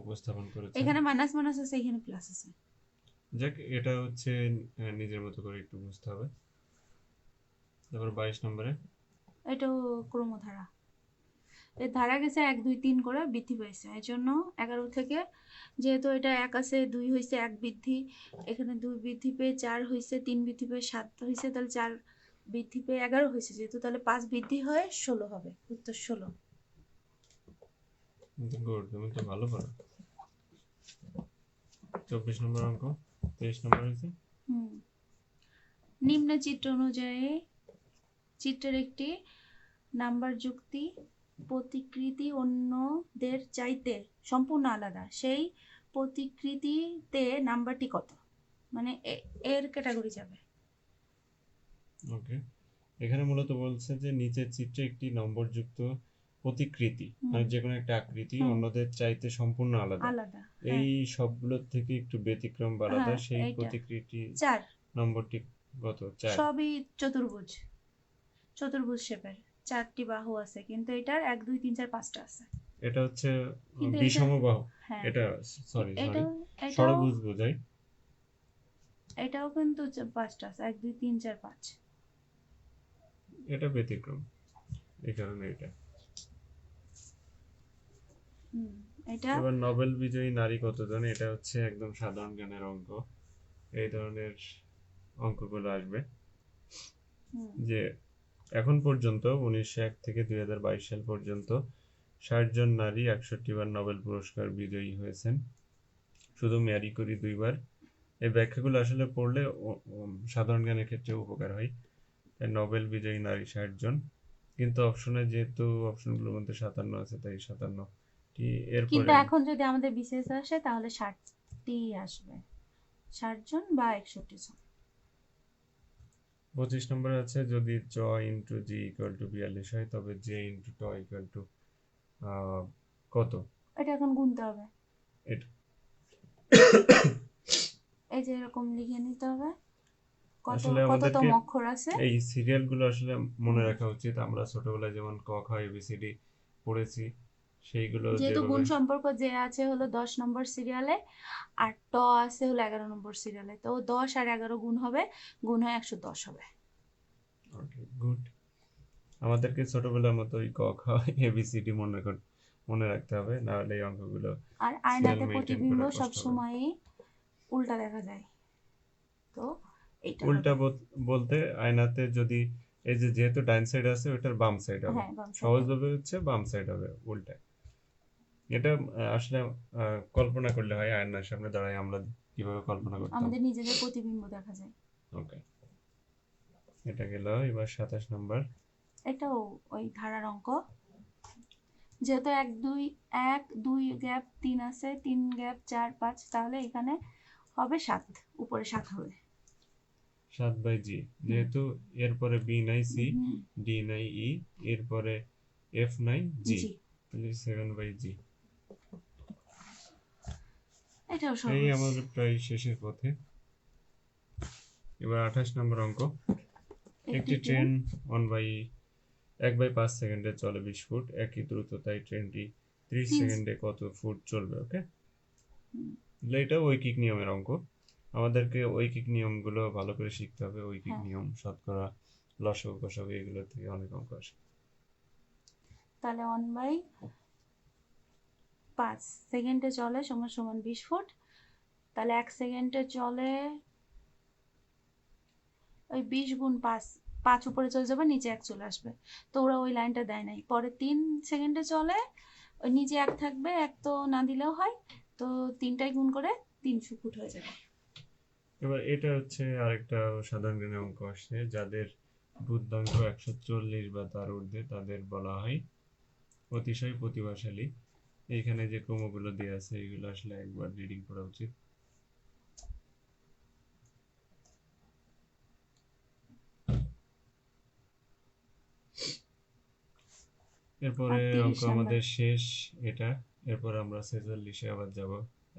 উপস্থাপন করেছেন। এখানে মাইনাস মাইনাস আছে, এখানে প্লাস আছে। যাক, এটা হচ্ছে নিজের মতো করে একটু বুঝতে হবে। তারপর 22 নম্বরে এটাও ক্রমধারা। এই ধারা গেছে 1 2 3 করে বৃদ্ধি পাইছে, এই জন্য 11 থেকে যেহেতু এটা 1 আছে 2 হয়েছে 1 বৃদ্ধি, এখানে 2 বৃদ্ধি পেয়ে 4 হয়েছে, 3 বৃদ্ধি পেয়ে 7 হয়েছে, তাহলে 4 বৃদ্ধি পেয়ে 11 হয়েছে, যেহেতু তাহলে 5 বৃদ্ধি হয়ে 16 হবে, উত্তর 16। গুড, তুমি তো ভালো পারো। 24 নম্বর অঙ্ক, 23 নম্বর হয়েছে। নিম্ন চিত্র অনুযায়ী চিত্রের একটি নাম্বার যুক্তি প্রতিকৃতি অন্যদের চাইতে সম্পূর্ণ আলাদা, সেই প্রতিকৃতিতে নাম্বারটি কত? মানে এর ক্যাটাগরি যাবে। ওকে, এখানে মূলত বলছে যে নিচের চিত্রে একটি নম্বরযুক্ত প্রতিকৃতি, মানে যে কোনো একটা আকৃতি অন্যদের চাইতে সম্পূর্ণ আলাদা, আলাদা, এই সবগুলোর থেকে একটু ব্যতিক্রম বা আলাদা, সেই এইটা প্রতিকৃতি 4, নম্বরটি কত? 4। সবই চতুর্ভুজ শেপের, 4টি বাহু আছে, কিন্তু এটার 1 2 3 4 5টা আছে। এটা হচ্ছে কিন্তু বিষমবাহু, হ্যাঁ, এটা সরি এটাও ষড়ভুজ বোঝায়। এটাও কিন্তু 5টা আছে, 1 2 3 4 5। এটা ব্যতিক্রম, এই কারণে এটা। এটা এবার নোবেল বিজয়ী নারী কতজন, এটা হচ্ছে একদম সাধারণ জ্ঞানের অঙ্ক। এই ধরনের অঙ্কগুলো আসবে যে এখন পর্যন্ত 1901 থেকে 2022 সাল পর্যন্ত 60 জন নারী 61 বার নোবেল পুরস্কার বিজয়ী হয়েছেন, শুধু ম্যারি ক্যুরি 2 বার। এই ব্যাখ্যাগুলো আসলে পড়লে সাধারণ জ্ঞানের ক্ষেত্রে উপকার হয়। নোবেল বিজয়ী নারী 60 জন, কিন্তু অপশনে যেহেতু অপশনগুলোর মধ্যে 57 আছে, তাই 57টি। কিন্তু এরপরে এখন যদি আমাদের বিশেষ আসে তাহলে 60টি আসবে, 60 জন বা 61 জন। 25 নম্বরে আছে যদি চ ইন্টু জি ইকুয়াল টু 42 হয়, তবে জে ইন্টু ট ইকুয়াল টু কত? এটা এখন গুনতে হবে, এটা এই যে এরকম লিখে নিতে হবে কত আসলে কততম আমাদেরকে অক্ষর আছে। এই সিরিয়ালগুলো আসলে মনে রাখা উচিত। আমরা ছোটবেলায় যেমন ক খ এবিসিডি পড়েছি, সেইগুলো যেহেতু গুণ যেভাবে সম্পর্ক যে আছে হলো 10 নম্বর সিরিয়ালে, আর ট আছে হলো 11 নম্বর সিরিয়ালে, তো 10 আর 11 গুণ হবে, গুণ হয় 110 হবে। ওকে, গুড। আমাদেরকে ছোটবেলার মতো ওই ক খ এবিসিডি মনে রাখতে হবে, না হলে এই অঙ্কগুলো আর সিরিয়াল আয়নাতে মেইনটেইন প্রতিবিম্ব করা কষ্ট হবে। সবসময়ই উল্টা দেখা যায়, তো এইটা উল্টা হবে। বলতে আয়নাতে যদি এই যে যেহেতু ডাইন সাইড আছে, ওটার বাম সাইড হবে, হ্যাঁ, বাম সাইডে। সহজভাবে হচ্ছে বাম সাইড হবে উল্টা। এটা আসলে কল্পনা করলে হয়, আয়নার সামনে দাঁড়ায় আমরা কিভাবে কল্পনা করতাম। আমাদের নিজেদের প্রতিবিম্ব দেখা যায়। ওকে, এটা গেল। এবার 27 নম্বর। এটাও ওই ধারার অঙ্ক, যেহেতু 1 2 গ্যাপ 3 আছে, 3 গ্যাপ 4 5, তাহলে এখানে হবে 7, উপরে 7 হবে। 7 বাই জি, যেহেতু এরপরে বি নাই সি, ডি নাই ই, এরপরে এফ নাই জি, তাহলে 7 বাই জি। এটাও এই সহজ। আমাদের প্রায় শেষের পথে। এবার 28 নম্বর অঙ্ক। একটি ট্রেন 1/5 সেকেন্ডে চলে 20 ফুট, একই দ্রুততায় ট্রেনটি 30 সেকেন্ডে কত ফুট চলবে? ওকে, এটা ঐকিক নিয়মের অঙ্ক। আমাদেরকে ঐকিক নিয়মগুলো ভালো করে শিখতে হবে। ঐকিক নিয়ম, শতকরা, লসাগু গসাগু, এগুলো থেকে অনেক অঙ্ক আসে। তাহলে 1/5 সেকেন্ডে চলে সমান সমান 20 ফুট, তাহলে 1 সেকেন্ডে চলে ওই 20 গুণ 5, 5 উপরে চলে যাবে, নিচে 1 চলে আসবে, তো ওরা ওই লাইনটা দেয় নাই। পরে 3 সেকেন্ডে চলে, ওই নিচে 1 থাকবে, 1 তো না দিলেও হয়, তো 3টাই গুণ করে 300 ফুট হয়ে যাবে। এবার এটা হচ্ছে আরেকটা সাধারণ জ্ঞানের অঙ্ক আসছে, যাদের বুদ্ধাঙ্ক 140 বা তার ঊর্ধ্বে তাদের বলা হয় অতিশয় প্রতিভাশালী। এইখানে যে ক্রমগুলো দেওয়া আছে, এগুলো আসলে একবার রিডিং করা উচিত। এরপরে অঙ্ক আমাদের শেষ এটা। এরপর আমরা 46-এ আবার যাব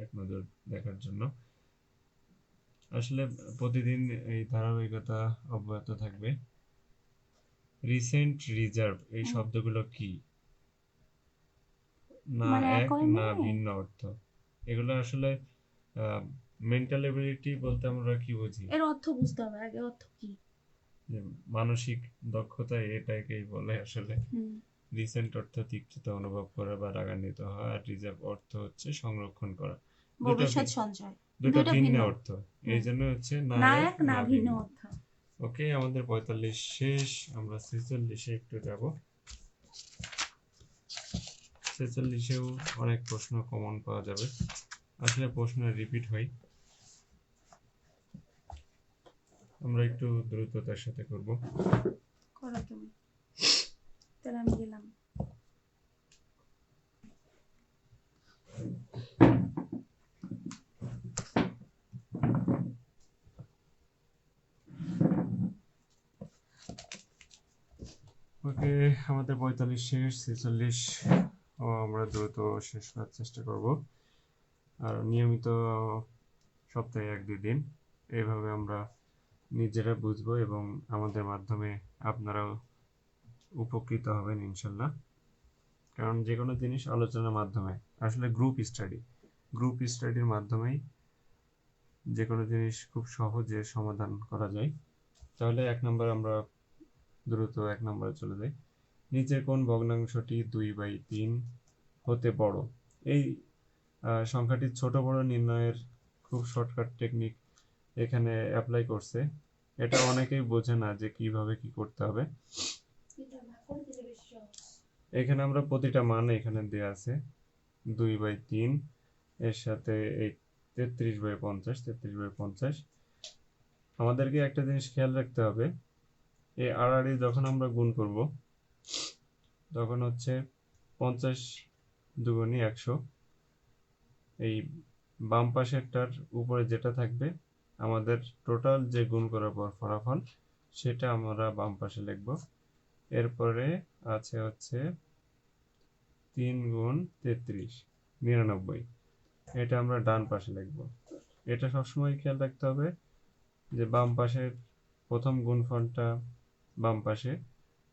এক নজর দেখার জন্য। আসলে প্রতিদিন এই ধারাবাহিকতা অব্যাহত থাকবে। রিসেন্ট রিজার্ভ, এই শব্দগুলো কি? না এক না ভিন্ন অর্থ। এগুলো আসলে মেন্টাল এবিলিটি বলতে আমরা কি বুঝি? এর অর্থ বুঝতে হবে আগে, অর্থ কি? যে মানসিক দক্ষতা, এটাকেই বলে আসলে রিসেন্ট অর্থ তিক্ততা অনুভব করা বা রাগান্বিত হওয়া, আর রিজার্ভ অর্থ হচ্ছে সংরক্ষণ করা। দুটা ভবিষ্যৎ সঞ্চয়। দুটা দুইটা ভিন্ন ভিন্ন। অর্থ, এই জন্য হচ্ছে না না এক এক না না ভিন্ন ভিন্ন। অর্থ। ওকে, আমাদের 45 শেষ, আমরা 46-এ একটু যাব। 46-এও অনেক প্রশ্ন কমন পাওয়া যাবে, আসলে প্রশ্ন রিপিট হয়, আমরা একটু দ্রুততার সাথে করব। করো তুমি, তাহলে আমি গেলাম। ওকে, আমাদের 45 শেষ, 46 ও আমরা দ্রুত শেষ করার চেষ্টা করব। আর নিয়মিত সপ্তাহে 1-2 দিন এইভাবে আমরা নিজেরা বুঝবো এবং আমাদের মাধ্যমে আপনারাও উপকৃত হবেন ইনশাল্লাহ। কারণ যে কোনো জিনিস আলোচনার মাধ্যমে, আসলে গ্রুপ স্টাডির মাধ্যমেই যে কোনো জিনিস খুব সহজে সমাধান করা যায়। তাহলে 1 নম্বর আমরা দ্রুত 1 নম্বরে চলে যাই। নিচের কোন ভগ্নাংশটি 2/3 হতে বড়? এই সংখ্যাটির ছোট বড় নির্ণয়ের খুব শর্টকাট টেকনিক এখানে অ্যাপ্লাই করছে। এটা অনেকেই বোঝে না যে কিভাবে কি করতে হবে। এখানে আমরা প্রতিটা মান এখানে দেয়া আছে 2/3 এর সাথে এই 33/50 আমাদেরকে একটা জিনিস খেয়াল রাখতে হবে, এই আড়াআড়ি যখন আমরা গুণ করব তখন হচ্ছে 50 দুগুণী 100, এই বাম পাশেরটার উপরে যেটা থাকবে আমাদের টোটাল যে গুণ করার পর ফলাফল সেটা আমরা বাম পাশে লিখব। এরপরে আছে হচ্ছে 3 গুণ 33 99, এটা আমরা ডান পাশে লিখব। এটা সবসময় খেয়াল রাখতে হবে যে বাম পাশের প্রথম গুণফলটা বাম পাশে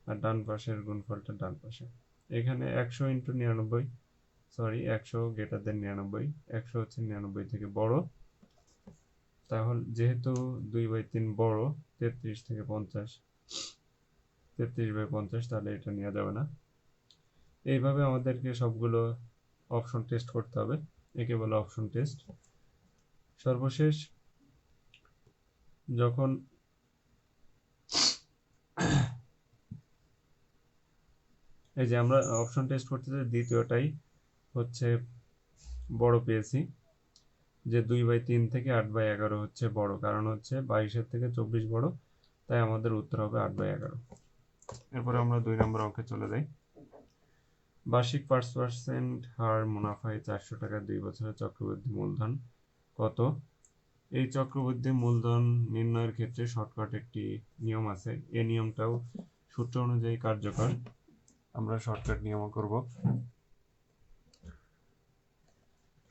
আর ডান পাশের গুণফলটা ডান পাশে। এখানে 100 ইন্টু 99, সরি 100 গ্রেটার দেন 99, 100 হচ্ছে 99 থেকে বড়, তাহলে যেহেতু 2/3 বড় 33 থেকে 50, 33/50, তাহলে এটা নেওয়া যাবে না। এইভাবে আমাদেরকে সবগুলো অপশন টেস্ট করতে হবে, একে বলে অপশন টেস্ট। সর্বশেষ যখন এই যে আমরা অপশন টেস্ট করতেছি, দ্বিতীয়টাই হচ্ছে বড় পেয়েছি, যে 2/3 থেকে 8/11 হচ্ছে বড়, কারণ হচ্ছে 22-এর থেকে 24 বড়, তাই আমাদের উত্তর হবে 8/11। এরপরে আমরা 2 নম্বর অঙ্কে চলে যাই। বার্ষিক 5% হার মুনাফায় 400 টাকা 2 বছরের চক্রবৃদ্ধি মূলধন কত? এই চক্রবৃদ্ধি মূলধন নির্ণয়ের ক্ষেত্রে শর্টকাট একটি নিয়ম আছে, এই নিয়মটাও সূত্র অনুযায়ী কার্যকর, আমরা শর্টকাট নিয়মও করব।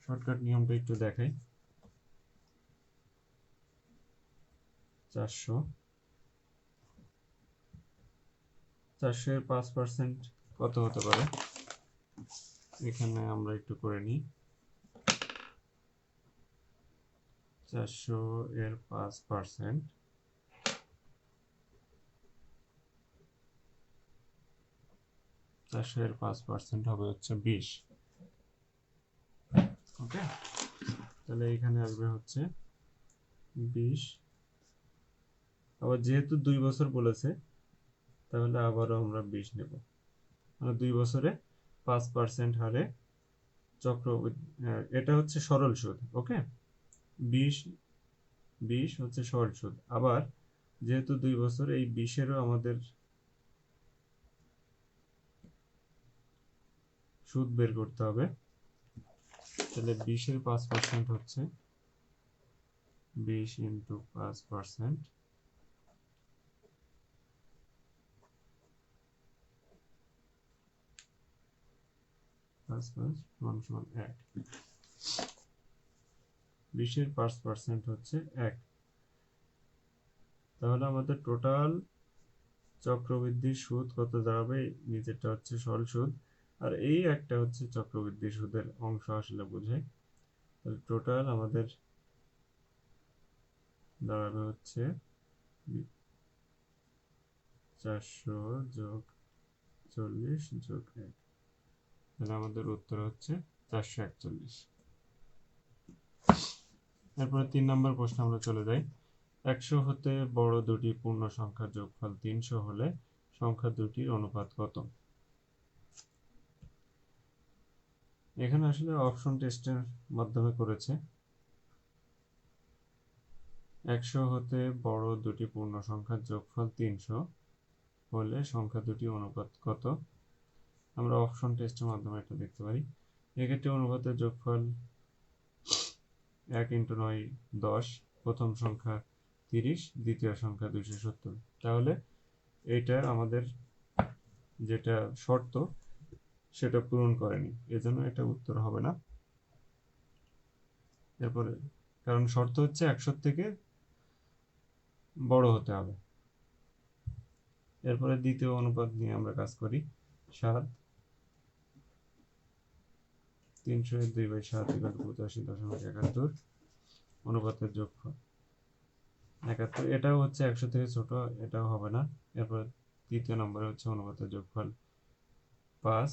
শর্টকাট নিয়মটা একটু দেখাই। 400 এর 5% কত হতে পারে? এখানে আমরা একটু করে নিই। 400 এর 5%, হবে হচ্ছে 20। ওকে, তাহলে এখানে আসবে হচ্ছে 20। আবার যেহেতু 2 বছর বলেছে, তাহলে আবারও আমরা 20 নেব, মানে 2 বছরে 5% হারে চক্রবৃদ্ধি, এটা হচ্ছে সরল সুদ। ওকে, 20 হচ্ছে সরল সুদ। আবার যেহেতু 2 বছর, এই 20-এরও আমাদের সুদ বের করতে হবে, তাহলে 20-এর 5% হচ্ছে 20 ইন্টু 5%, 5 সমান 1। 20-এর 5% হচ্ছে 1। তাহলে আমাদের টোটাল চক্রবৃদ্ধি সুদ কত দাঁড়াবে? নিচেরটা হচ্ছে সরল সুদ, আর এই একটা হচ্ছে চক্রবৃদ্ধি সুদের অংশ আসলে বোঝায়। তাহলে টোটাল আমাদের দাঁড়াবে হচ্ছে 400 যোগ 441 যোগ 1, তাহলে আমাদের উত্তর হচ্ছে 441। এরপরে 3 নম্বর প্রশ্ন আমরা চলে যাই। 100 হতে বড় দুটি পূর্ণ সংখ্যার যোগফল 300 হলে সংখ্যা দুটির অনুপাত কত? এখানে আসলে অপশন টেস্টের মাধ্যমে করেছে। 100 হতে বড় দুটি পূর্ণ সংখ্যার যোগফল 300 হলে সংখ্যা দুটি অনুপাত কত? আমরা অপশন টেস্টের মাধ্যমে এটা দেখতে পারি। এক্ষেত্রে অনুপাতের যোগফল 1 × 9 10, প্রথম সংখ্যা 30, দ্বিতীয় সংখ্যা 270। তাহলে এটা আমাদের যেটা শর্ত সেটা পূরণ করেনি, এজন্য এটা উত্তর হবে না। এরপরে কারণ শর্ত হচ্ছে 100 থেকে বড় হতে হবে। এরপরে দ্বিতীয় অনুপাত নিয়ে আমরা কাজ করি। 7 300/2/7 = 85.71 অনুপাতের যোগফল 71। এটাও হচ্ছে 100 থেকে ছোট, এটাও হবে না। এরপর তৃতীয় নম্বরে হচ্ছে অনুপাতের যোগফল 5,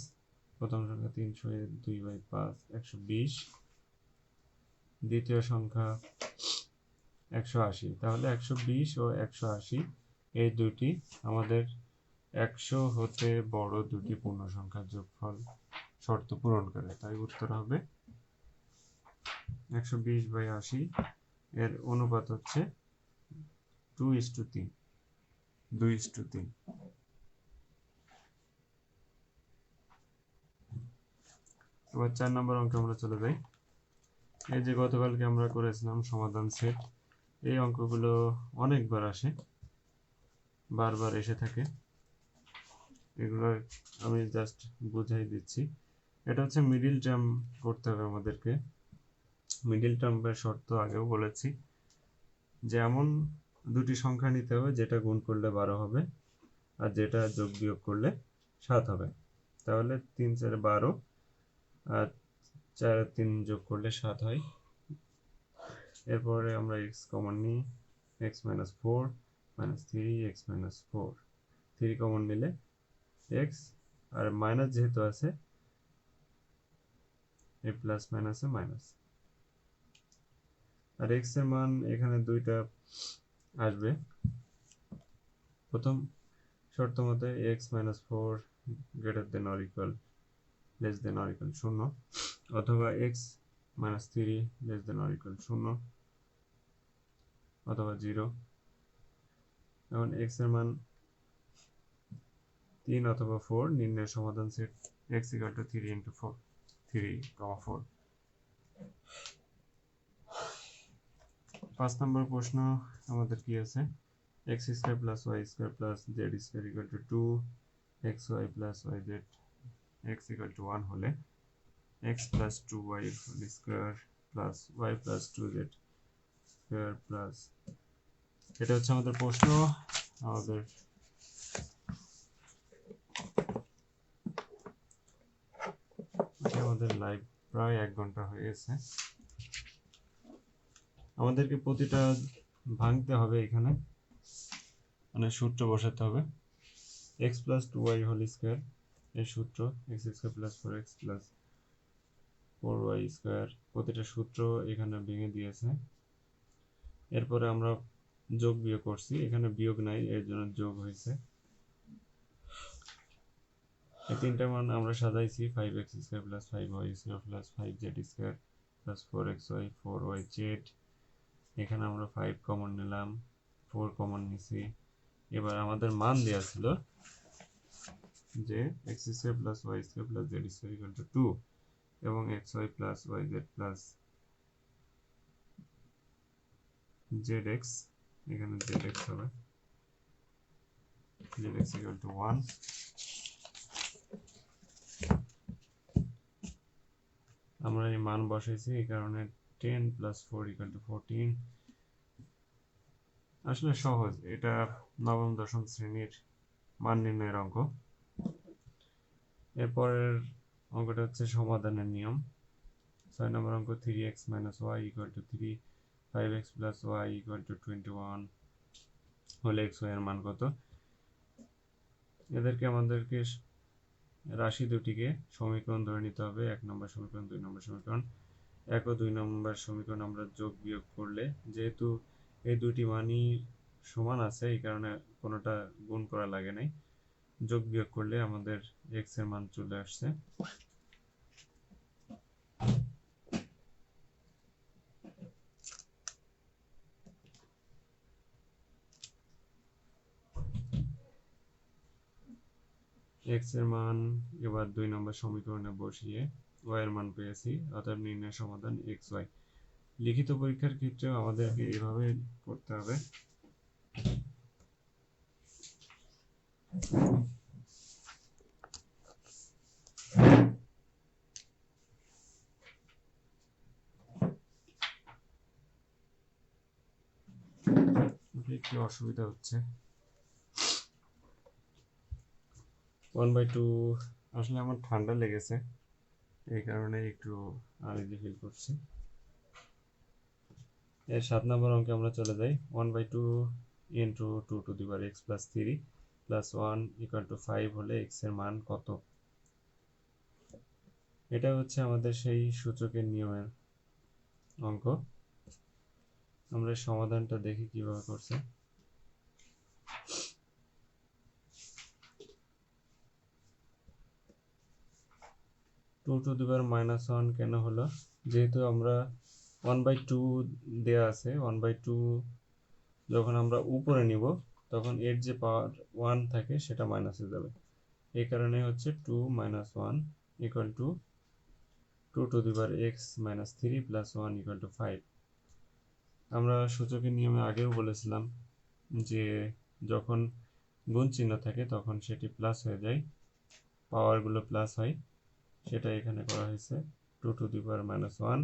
প্রথম সংখ্যা 300/2/5 120, দ্বিতীয় সংখ্যা 180। তাহলে 120 ও 180 এই দুটি আমাদের 100 হতে বড় দুটি পূর্ণ সংখ্যার যোগফল শর্ত পূরণ করে, তাই উত্তর হবে 120/80। এর অনুপাত হচ্ছে 2:3, 2:3। এবার 4 নম্বর অঙ্কে আমরা চলে যাই। এই যে গতকালকে আমরা করেছিলাম সমাধান সেট, এই অঙ্কগুলো অনেকবার আসে, বারবার এসে থাকে। এগুলো আমি জাস্ট বুঝাই দিচ্ছি। এটা হচ্ছে মিডিল টার্ম করতে হবে আমাদেরকে। মিডিল টার্মের শর্ত আগেও বলেছি যে এমন দুটি সংখ্যা নিতে হবে যেটা গুণ করলে 12 হবে আর যেটা যোগ বিয়োগ করলে 7 হবে। তাহলে 3 4 12 আর 4 আর 3 যোগ করলে 7 হয়। এরপরে আমরা x কমন নিই, x - 4 - 3 x - 4, 3 কমন নিলে x, আর মাইনাস যেহেতু আছে এই প্লাস মাইনাসে মাইনাস। আর x এর মান এখানে দুইটা আসবে। প্রথম শর্ত মতে x - 4 greater than or equal less than or equal 0, অথবা x - 3 less than or equal 0, অথবা 0। এখন x এর মান 3 অথবা 4 নির্ণয়ের সমাধান সেট x = 3 × 4, 3, 4। 5 নম্বর প্রশ্ন আমাদের কি আছে? x² + y² + z² = 2, xy + yz x = 1 হলে x + 2y² + y + 2z² এটা হচ্ছে আমাদের প্রশ্ন। আমাদের লাইভ প্রায় 1 ঘন্টা হয়ে গেছে। আমাদেরকে প্রতিটা ভাঙতে হবে, এখানে মানে সূত্র বসাতে হবে। x + 2y² এর সূত্র x² + 4x + 4y², প্রতিটা সূত্র এখানে ভেঙে দিয়েছে। এরপরে আমরা যোগ বিয়োগ করছি, এখানে বিয়োগ নাই এর জন্য যোগ হয়েছে। এই তিনটা মান আমরা সাজাইছি 5x² + 5y² + 5z² + 4xy 4yz। এখানে আমরা 5 কমন নিলাম, 4 কমন নিছি। এবার আমাদের মান দেওয়া ছিল যে x² + y² + z² = 2 এবং xy + yz + zx, এখানে zx হবে, zx = 1। আমরা এই মান বসাইছি, এই কারণে 10 + 4 = 14। আসলে সহজ, এটা নবম দশম শ্রেণীর মান নির্ণয়ের অঙ্ক। এরপরের অঙ্কটা হচ্ছে সমাধানের নিয়ম। 6 নম্বর অঙ্ক 3x - y = 3, 5x + y = 21 হলে xy এর মান কত? এদেরকে আমাদেরকে রাশি দুটিকে সমীকরণ ধরে নিতে হবে, 1 নম্বর সমীকরণ, 2 নম্বর সমীকরণ। 1 ও 2 নম্বর সমীকরণ আমরা যোগ বিয়োগ করলে, যেহেতু এই দুটি মানই সমান আছে এই কারণে কোনোটা গুণ করা লাগে নাই, যোগ বিয়োগ করলে আমাদের x এর মান চলে আসছে। x এর মান এবার 2 নম্বর সমীকরণে বসিয়ে y এর মান পেয়েছি, অতএব নির্ণয় সমাধান xy। লিখিত পরীক্ষার ক্ষেত্রেও আমাদেরকে এভাবে করতে হবে। একটু অসুবিধা হচ্ছে। 1/2 আসলে আমার ঠান্ডা লেগেছে, এই কারণে একটু আনইজি ফিল করছি। এর 7 নম্বর অঙ্কে আমরা চলে যাই। 1/2 into 2 to the power x plus 3 plus 1 equal to 5 হলে x এর মান কত? এটা হচ্ছে আমাদের সেই সূচকের নিয়মের অঙ্ক। আমরা সমাধানটা দেখি কিভাবে করছে। 2 টু দি পাওয়ার -1 কেন হলো? যেহেতু আমরা 1/2 দেয়া আছে, 1/2 যখন আমরা উপরে নিব তখন এর যে পাওয়ার 1 থাকে সেটা মাইনাস হয়ে যাবে। এই কারণে হচ্ছে 2 - 1 equal to 2 to the power x - 3 plus 1 equal to 5। আমরা সূচকের নিয়মে আগেও বলেছিলাম যে যখন গুণ চিহ্ন থাকে তখন সেটি প্লাস হয়ে যায়, পাওয়ারগুলো প্লাস হয়, সেটা এখানে করা হয়েছে। 2 to the power -1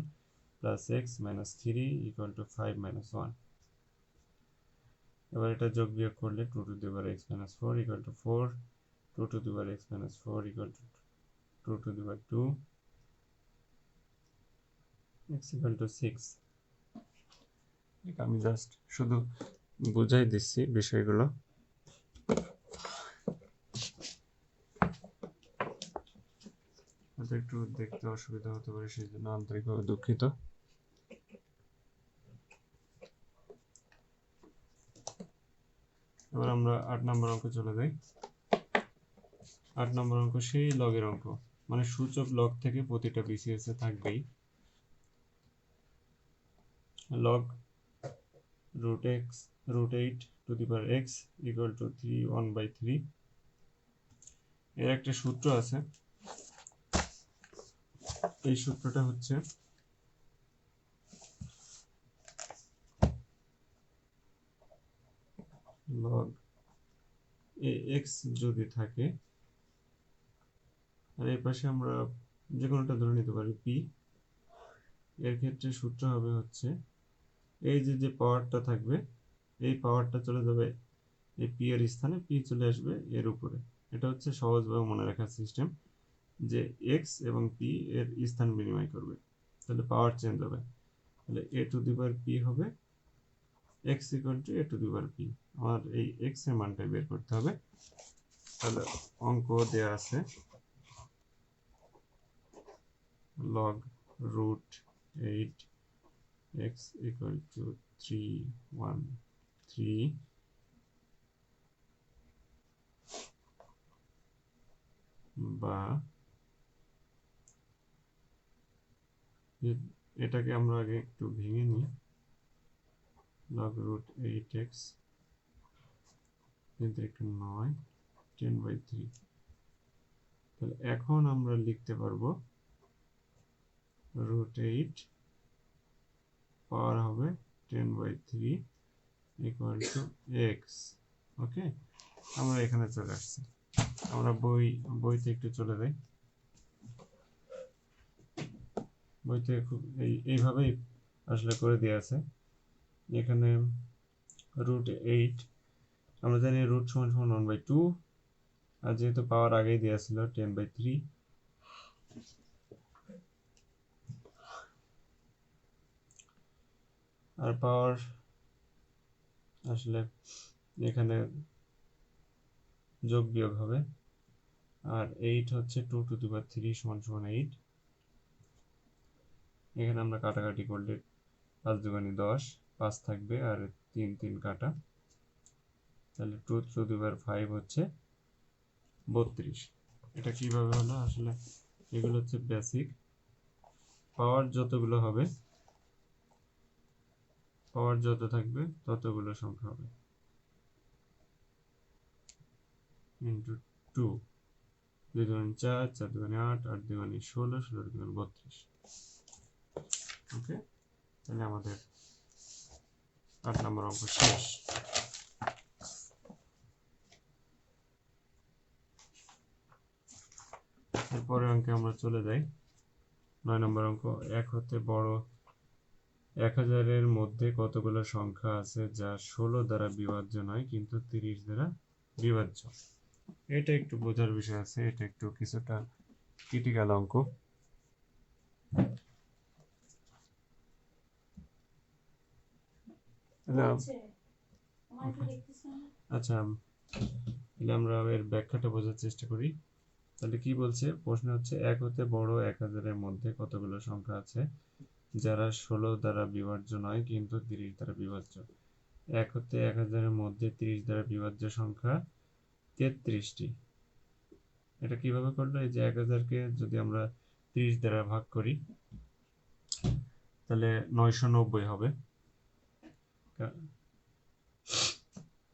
plus x - 3 equal to 5 - 1। এবার এটা যোগ বিয়োগ করলে 2 to the power x - 4 equal to 4, 2 to the power x - 4 equal to 2 to the power 2, x equal to 6। আমি জাস্ট শুধু বুঝাই দিচ্ছি বিষয়গুলো। হয়তো একটু দেখতে অসুবিধা হতে পারে, সেই জন্য আন্তরিকভাবে দুঃখিত। এবার আমরা 8 নম্বর অঙ্কে চলে যাই। 8 নম্বর অঙ্ক সেই লগের অঙ্ক, মানে সূচক লগ থেকে প্রতিটা বিসিএস এ থাকবেই। Log √8 to the power x equal to 3 1/3। এর একটা সূত্র আছে, এই সূত্রটা হচ্ছে লগ ax যদি থাকে, আর এই পাশে আমরা যে কোনোটা ধরে নিতে পারি p, এর ক্ষেত্রে সূত্র হবে হচ্ছে এই যে পাওয়ারটা থাকবে এই পাওয়ারটা চলে যাবে এই p এর স্থানে, p চলে আসবে এর উপরে। এটা হচ্ছে সহজভাবে মনে রাখার সিস্টেম যে x এবং p এর স্থান বিনিময় করবে, তাহলে পাওয়ার চেঞ্জ হবে। তাহলে a to the power p হবে x equal to a to the power p। আমার এই x এর মানটা বের করতে হবে। তাহলে অঙ্ক দেয়া আছে log √8 x ইকুয়াল টু 313 বা এটাকে আমরা আগে একটু ভেঙে নিই। log √8x কিন্তু একটু 9 10/3। তাহলে এখন আমরা লিখতে পারবো √8 পাওয়ার হবে 10/3 ইকুয়াল টু x। ওকে, আমরা এখানে চলে আসছি। আমরা বইতে একটু চলে যাই। বইতে খুব এইভাবেই আসলে করে দেওয়া আছে। এখানে √8 আমরা জানি রুট সমান সমান 1/2, আর যেহেতু পাওয়ার আগেই দেওয়া ছিল 10/3, আর পাওয়ার আসলে এখানে যোগ বিয়োগ হবে। আর 8 হচ্ছে 2 টু দি পাওয়ার 3 সমান সমান 8। এখানে আমরা কাটাকাটি করলে 5 দুগুণে 10, 5 থাকবে আর 3 3 কাটা, তাহলে 2 টু দি পাওয়ার 5 হচ্ছে 32। এটা কিভাবে হলো? আসলে এগুলো হচ্ছে বেসিক। পাওয়ার যতগুলো হবে, পাওয়ার যত থাকবে ততগুলো সংখ্যা হবে ইন্টু 2। 2 দুগুণে 4, 4 দুগুণে 8, 8 দুগুণে 16, 16 দুগুণে 32। ওকে, তাহলে আমাদের 8 নম্বর অঙ্ক শেষ। এরপরের অঙ্কে আমরা চলে যাই। 9 নম্বর অঙ্ক। 1 হতে বড় 1000-এর মধ্যে কতগুলো সংখ্যা আছে যা 16 দ্বারা বিভাজ্য নয় কিন্তু 30 দ্বারা বিভাজ্য? এটা একটু বোঝার বিষয় আছে, এটা একটু কিছুটা ক্রিটিক্যাল অঙ্ক। আচ্ছা, তাহলে আমরা এর ব্যাখ্যাটা বোঝার চেষ্টা করি। তাহলে কি বলছে? প্রশ্ন হচ্ছে 1 হতে বড় 1000-এর মধ্যে কতগুলো সংখ্যা আছে যারা 16 দ্বারা বিভাজ্য নয় কিন্তু 30 দ্বারা বিভাজ্য? 1 হতে 1000-এর মধ্যে 30 দ্বারা বিভাজ্য সংখ্যা 33টি। এটা কিভাবে করলো? এই যে 1000-কে যদি আমরা 30 দ্বারা ভাগ করি তাহলে 990 হবে।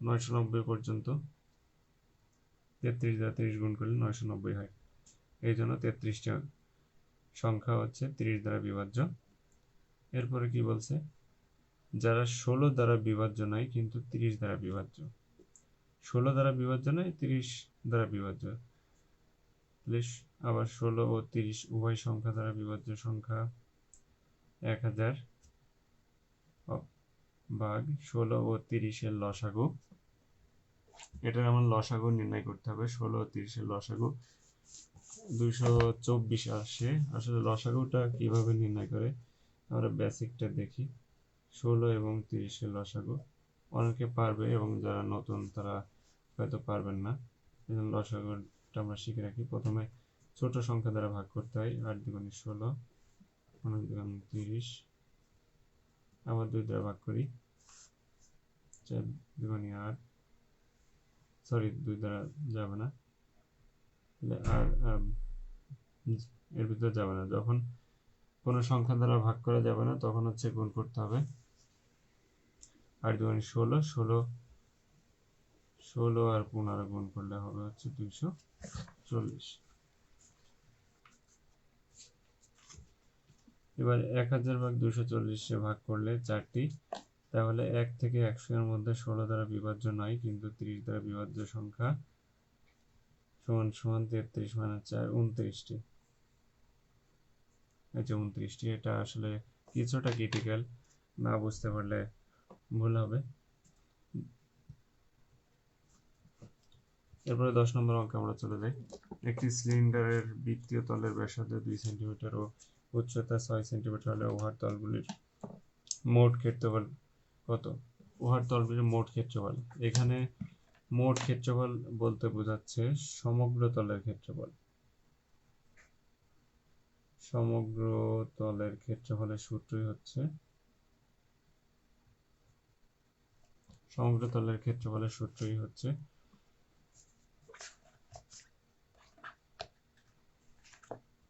990 পর্যন্ত 33 দ্বারা 30 গুণ করলে 990 হয়। এই জন্য 33টা সংখ্যা হচ্ছে 30 দ্বারা বিভাজ্য। এরপরে কি বলছে? যারা 16 দ্বারা বিভাজ্য নয় কিন্তু 30 দ্বারা বিভাজ্য। 16 দ্বারা বিভাজ্য নয়, 30 দ্বারা বিভাজ্য। আবার 16 ও 30 উভয় সংখ্যা দ্বারা বিভাজ্য সংখ্যা 1000 ভাগ 16 ও 30-এর লসাগু। এটার আমার লসাগু নির্ণয় করতে হবে। 16 ও 30-এর লসাগু 224 আসে। আসলে লসাগুটা কিভাবে নির্ণয় করে আমরা বেসিকটা দেখি। 16 এবং 30-এর লসাগু অনেকে পারবে এবং যারা নতুন তারা হয়তো পারবেন না। এই জন্য লসাগুটা আমরা শিখে রাখি। প্রথমে ছোট সংখ্যা দ্বারা ভাগ করতে হয়। 8 দুগুণে 16, 9 দুগুণে 30, আবার 2 দ্বারা ভাগ করি। 4 দুগুণে 8, সরি 2 দ্বারা যাবে না, আর এর ভিতরে যাবে না। যখন কোনো সংখ্যা দ্বারা ভাগ করা যাবে না তখন হচ্ছে গুণ করতে হবে। 8 দুগুণে 16, 16 আর 15 গুণ করলে হবে হচ্ছে 240। এবার 1000 ভাগ 240-এ ভাগ করলে 4টি, তাহলে 1 থেকে 100-এর মধ্যে 16 দ্বারা বিভাজ্য নয় কিন্তু 30 দ্বারা বিভাজ্য সংখ্যা সমান সমান 33 মানে 4 29টি। এই যে 29টি, এটা আসলে কিছুটা ক্রিটিক্যাল, না বুঝতে পারলে ভুল হবে। এরপরে 10 নম্বর অঙ্কে আমরা চলে যাই। একটি সিলিন্ডারের বৃত্তীয় তলের ব্যাসার্ধ 2 সেন্টিমিটার ও উচ্চতা 6 সেন্টিমিটার হলে উহার তলগুলির মোট ক্ষেত্রফল কত? উহার তলগুলির মোট ক্ষেত্রফল, এখানে মোট ক্ষেত্রফল বলতে বোঝাচ্ছে সমগ্র তলের ক্ষেত্রফল। সমগ্র তলের ক্ষেত্রফলের সূত্রই হচ্ছে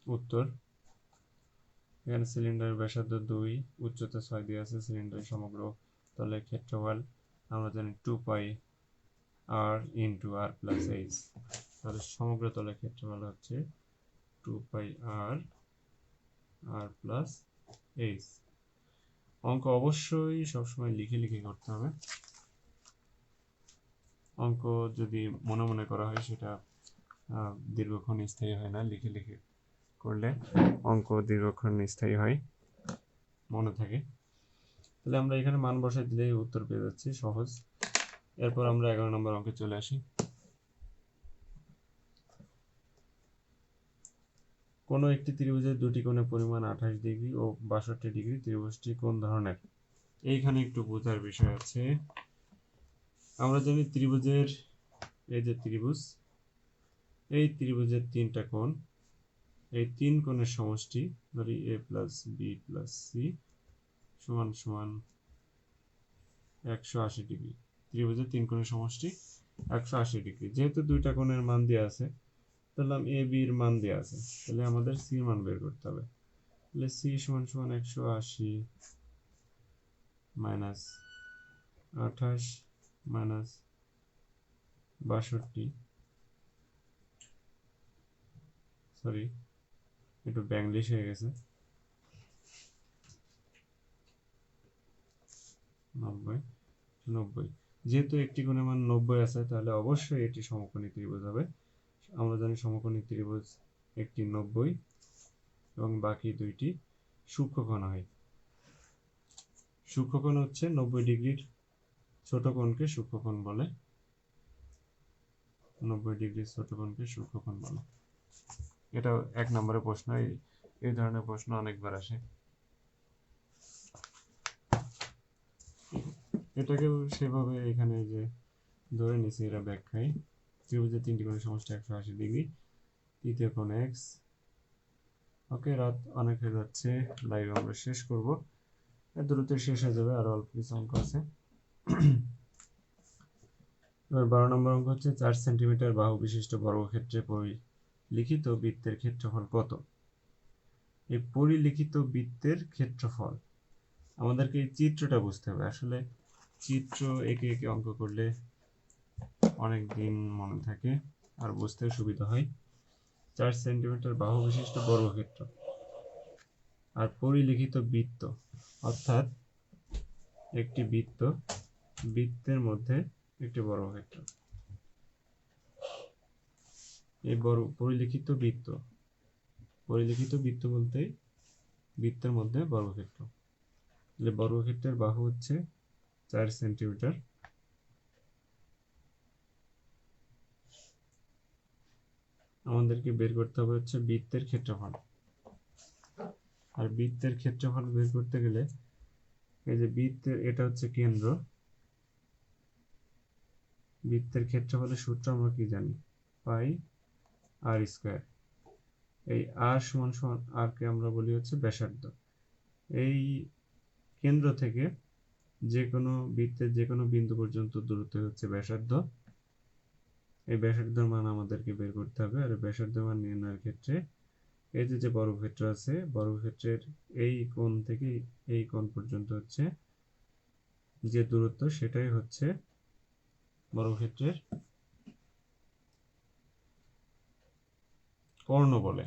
উত্তর। এখানে সিলিন্ডারের ব্যাসার্ধ 2, উচ্চতা 6 দিয়ে আছে। সিলিন্ডারের সমগ্র তলের ক্ষেত্রফল আমরা জানি 2 পাই r into r plus H. তাহলে সমগ্র তলের ক্ষেত্রফল হচ্ছে 2 পাই r প্লাস এইচ। অঙ্ক অবশ্যই সবসময় লিখে লিখে করতে হবে। অঙ্ক যদি মনে মনে করা হয় সেটা দীর্ঘক্ষণ স্থায়ী হয় না। লিখে লিখে করলে অঙ্ক দীর্ঘক্ষণ স্থায়ী হয়, মনে থাকে। তাহলে আমরা এখানে মান বসাই দিলেই উত্তর পেয়ে যাচ্ছি, সহজ। এরপর আমরা 11 নম্বর অঙ্কে চলে আসি। কোনো একটি ত্রিভুজের দুটি কোণের পরিমাণ 28 ডিগ্রি ও 62 ডিগ্রি। ত্রিভুজটি কোন ধরনের? এইখানে একটু বোঝার বিষয় আছে। আমরা জানি ত্রিভুজের, এই যে ত্রিভুজ, এই ত্রিভুজের তিনটা কোণ, এই তিন কোণের সমষ্টি ধরি a plus b plus c সমান সমান 180 ডিগ্রি। ত্রিভুজের তিন কোণের সমষ্টি 180 ডিগ্রি। যেহেতু দুইটা কোণের মান দেওয়া আছে, ধরলাম এ বির মান দেওয়া আছে, তাহলে আমাদের সির মান বের করতে হবে। তাহলে সি সমান সমান 180 মাইনাস 28 মাইনাস 62, সরি একটু ব্যাংলিশ হয়ে গেছে, 90। যেহেতু একটি কোণের মান 90 আছে, তাহলে অবশ্যই এটি সমকোণী ত্রিভুজ হবে। আমরা জানি সমকোণী ত্রিভুজ একটি 90 এবং বাকি দুইটি সূক্ষ্মকোণ হয়। সূক্ষ্মকোণ হচ্ছে 90 ডিগ্রির ছোট কোণকে সূক্ষ্মকোণ বলে। 90 ডিগ্রির ছোট কোণকে সূক্ষ্মকোণ বলে। এটা 1 নম্বরের প্রশ্ন। এই ধরনের প্রশ্ন অনেকবার আসে। এটাকেও সেভাবে এখানে যে ধরে নিছি এরা ব্যাখ্যায়, ত্রিভুজের তিনটি কোণের সমষ্টি 180 ডিগ্রি, তৃতীয় কোণ x। ওকে, রাত অনেক হয়ে যাচ্ছে, লাইভ আমরা শেষ করব, দ্রুত শেষ হয়ে যাবে, আর অল্প কিছু অঙ্ক আছে। এবার 12 নম্বর অঙ্ক হচ্ছে 4 সেন্টিমিটার বাহু বিশিষ্ট বর্গক্ষেত্রে পরিলিখিত বৃত্তের ক্ষেত্রফল কত? এই পরিলিখিত বৃত্তের ক্ষেত্রফল আমাদেরকে এই চিত্রটা বুঝতে হবে। আসলে চিত্র একে একে অঙ্ক করলে অনেক দিন মনে থাকে আর বুঝতেও সুবিধা হয়। 4 সেন্টিমিটার বাহু বিশিষ্ট বর্গক্ষেত্র আর পরিলিখিত বৃত্ত, অর্থাৎ একটি বৃত্ত, বৃত্তের মধ্যে একটি বর্গক্ষেত্র। এই পরিলিখিত বৃত্ত, পরিলিখিত বৃত্ত বলতে বৃত্তের মধ্যে বর্গক্ষেত্র। তাহলে বর্গক্ষেত্রের বাহু হচ্ছে 4 সেন্টিমিটার, আমাদেরকে বের করতে হবে হচ্ছে বৃত্তের ক্ষেত্রফল। আর বৃত্তের ক্ষেত্রফল বের করতে গেলে এই যে বৃত্তের, এটা হচ্ছে কেন্দ্র, বৃত্তের ক্ষেত্রফলের সূত্র আমরা কি জানি, পাই আর স্কয়ার। এই আর সমান সমান আর কে আমরা বলি হচ্ছে ব্যাসার্ধ। এই কেন্দ্র থেকে যে কোনো বৃত্তের যে কোনো বিন্দু পর্যন্ত দূরত্ব হচ্ছে ব্যাসার্ধ। এই ব্যাসার্ধের মান আমাদেরকে বের করতে হবে। আর ব্যাসার্ধের মান নির্ণয়ের ক্ষেত্রে এই যে বর্গক্ষেত্র আছে, বর্গক্ষেত্রের এই কোণ থেকে এই কোণ পর্যন্ত হচ্ছে যে দূরত্ব, সেটাই হচ্ছে বর্গক্ষেত্রের কর্ণ বলে।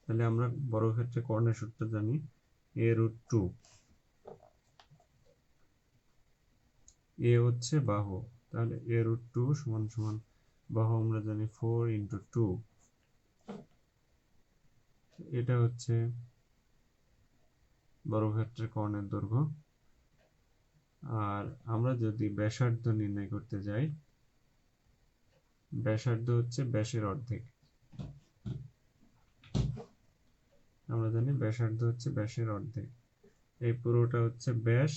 তাহলে আমরা বর্গক্ষেত্রে কর্ণের সূত্র জানি a√2। এ হচ্ছে বাহু, তাহলে a√2 সমান সমান বাহু আমরা জানি 4 × 2। এটা হচ্ছে বর্গক্ষেত্রের কর্ণের দৈর্ঘ্য। আর আমরা যদি ব্যাসার্ধ নির্ণয় করতে যাই, ব্যাসার্ধ হচ্ছে ব্যাসের অর্ধেক। আমরা জানি ব্যাসার্ধ হচ্ছে ব্যাসের অর্ধেক। এই পুরোটা হচ্ছে ব্যাস,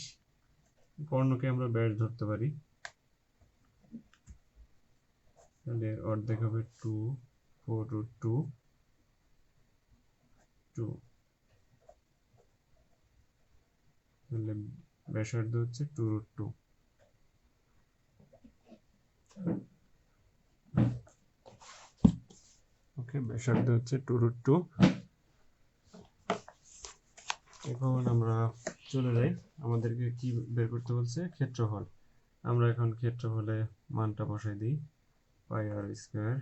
কর্ণকে আমরা ব্যাস ধরতে পারি, তাহলে অর্ধেক হবে 2, 4√2, 2। তাহলে ব্যাসার্ধ হচ্ছে 2√2। ওকে, ব্যাসার্ধ হচ্ছে 2√2। এখন আমরা চলে যাই, আমাদেরকে কি বের করতে বলছে, ক্ষেত্রফল। আমরা এখন ক্ষেত্রফলে মানটা বসাই দিই, পাই আর স্কয়ার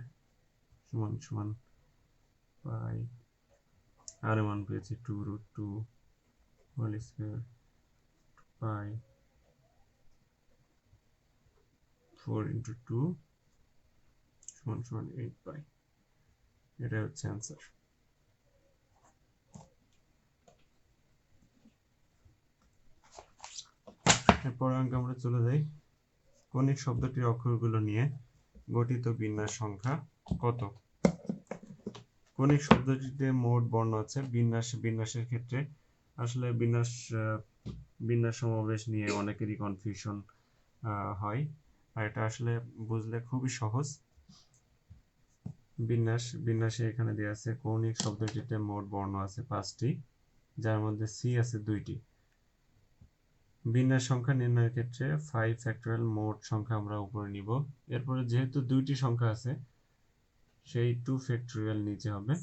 সমান সমান পাই আর মান পেয়েছি 2√2 হোল স্কয়ার পাই 4 × 2 সমান সমান 8 পাই। এটা হচ্ছে অ্যান্সার। এরপর অঙ্ক আমরা চলে যাই, কনিক শব্দটির অক্ষরগুলো নিয়ে গঠিত বিন্যাস সংখ্যা কত? কনিক শব্দটিতে মোট বর্ণ আছে। বিন্যাসের ক্ষেত্রে আসলে বিন্যাস সমাবেশ নিয়ে অনেকেরই কনফিউশন হয়, আর এটা আসলে বুঝলে খুবই সহজ। বিন্যাসে এখানে দেওয়া আছে কৌণিক শব্দটিতে মোট বর্ণ আছে 5টি, যার মধ্যে সি আছে 2টি। বিন্যাস সংখ্যা নির্ণয়ের ক্ষেত্রে 5 ফ্যাক্টরিয়াল মোট সংখ্যা আমরা উপরে নিব। এরপরে যেহেতু 2টি সংখ্যা আছে সেই 2 ফ্যাক্টরিয়াল নিচে হবে।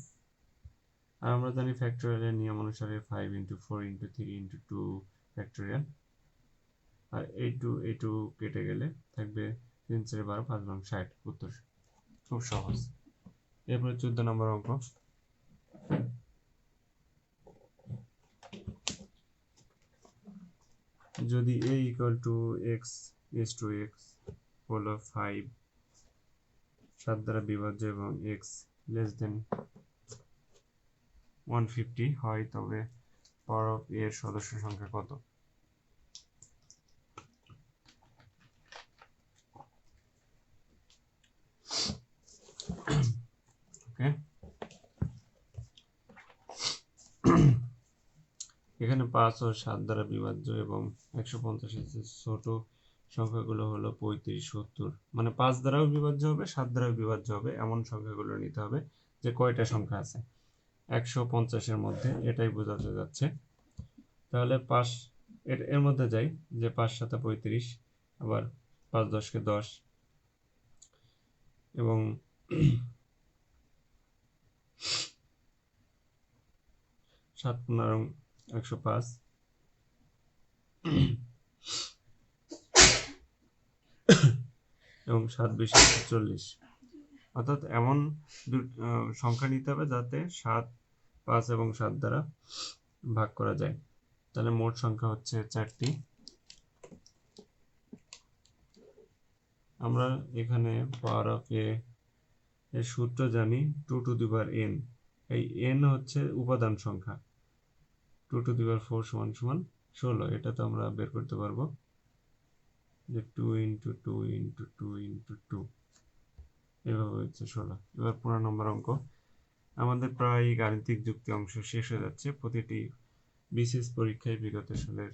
আর আমরা জানি ফ্যাক্টরিয়ালের নিয়ম অনুসারে 5 × 4 × 3 × 2 ফ্যাক্টরিয়াল। আর এই 2 কেটে গেলে থাকবে 3 × 12 5 × 60 উত্তর। খুব সহজ। এরপরে 14 নম্বর অঙ্ক। যদি a = x = x হলো 5 7 দ্বারা বিভাজ্য এবং x < 150 হয়, তবে পাওয়ার অফ a এর সদস্য সংখ্যা কত? ওকে, এখানে 5 ও 7 দ্বারা বিভাজ্য এবং 150 এর ছোট সংখ্যাগুলো হলো 35 70, মানে 5 দ্বারাও বিভাজ্য হবে 7 দ্বারাও বিভাজ্য হবে এমন সংখ্যাগুলো নিতে হবে। যে কয়টা সংখ্যা আছে 150 এর মধ্যে, এটাই বোঝাতে যাচ্ছে। তাহলে 5 এর মধ্যে যাই, যে 5 × 7 = 35, আবার 5 × 10 = 10 এবং 7 × 15 = 105 এবং 7 × 20 = 40। অর্থাৎ এমন সংখ্যা নিতে হবে যাতে 7, 5 এবং 7 দ্বারা ভাগ করা যায়। তাহলে মোট সংখ্যা হচ্ছে 4টি। আমরা এখানে পাওয়ার অফ a এর সূত্র জানি 2n। এই n হচ্ছে উপাদান সংখ্যা। 2⁴ = 16। এটা তো আমরা বের করতে পারবো যে 2 × 2 × 2 × 2 এভাবে হচ্ছে 16। এবার 15 নম্বর অঙ্ক। আমাদের প্রায় গাণিতিক যুক্তি অংশ শেষ হয়ে যাচ্ছে। প্রতিটি বিশেষ পরীক্ষায় বিগত সালের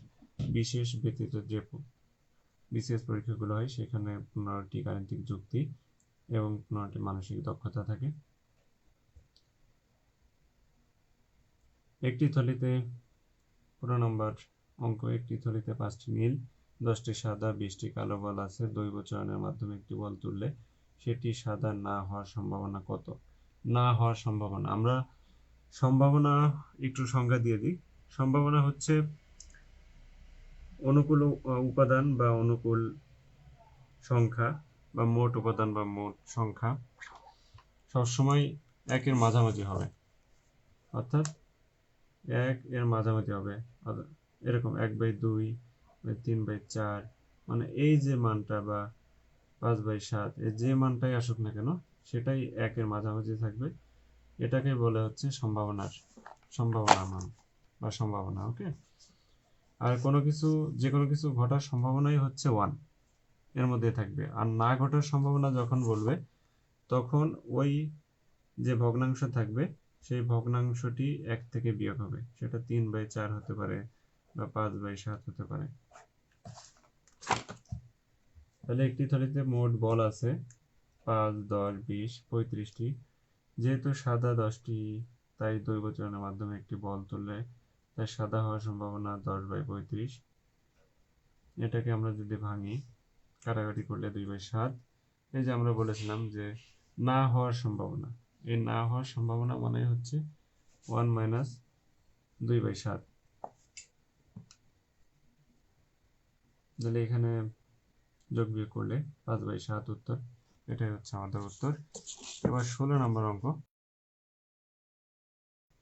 বিশেষ ব্যতীত যে বিশেষ পরীক্ষাগুলো হয় সেখানে 15টি গাণিতিক যুক্তি এবং 15টি মানসিক দক্ষতা থাকে। একটি থলিতে 15 নম্বর অঙ্ক, একটি থলিতে 5টি নীল, 10টি সাদা, 20টি কালো বল আছে। দৈব চয়নের মাধ্যমে একটি বল তুললে সেটি সাদা না হওয়ার সম্ভাবনা কত? না হওয়ার সম্ভাবনা, আমরা সম্ভাবনা একটু সংজ্ঞা দিয়ে দিই। সম্ভাবনা হচ্ছে অনুকূল উপাদান বা অনুকূল সংখ্যা বা মোট উপাদান বা মোট সংখ্যা সবসময় 1 এর মাঝামাঝি হবে, অর্থাৎ 1 এর মাঝামাঝি হবে। এরকম 1/2, 3/4, মানে এই যে মানটা বা 5/7 এর যে মানটাই আসুক না কেন সেটাই 1 এর মাঝামাঝি থাকবে। এটাকে বলে হচ্ছে সম্ভাবনা মান বা সম্ভাবনা। ওকে, আর যে কোনো কিছু ঘটার সম্ভাবনাই হচ্ছে 1 এর মধ্যে থাকবে। আর না ঘটার সম্ভাবনা যখন বলবে তখন ওই যে ভগ্নাংশ থাকবে সেই ভগ্নাংশটি 1 থেকে বিয়োগ হবে। সেটা 3/4 হতে পারে বা 5/7 হতে পারে। তাহলে একটি থলিতে মোট বল আছে 5, 10, 20, 35টি। যেহেতু সাদা 10টি, তাই দৈব চয়নের মাধ্যমে একটি বল তুললে তার সাদা হওয়ার সম্ভাবনা 10/35। এটাকে আমরা যদি ভাঙি, কাটাকাটি করলে 2/7। এই যে আমরা বলেছিলাম যে না হওয়ার সম্ভাবনা, এই না হওয়ার সম্ভাবনা মানে হচ্ছে 1 - 2/7। তাহলে এখানে যোগ বিয়োগ করলে 5/7 উত্তর। এটাই হচ্ছে আমাদের উত্তর। এবার 16 নম্বর অঙ্ক।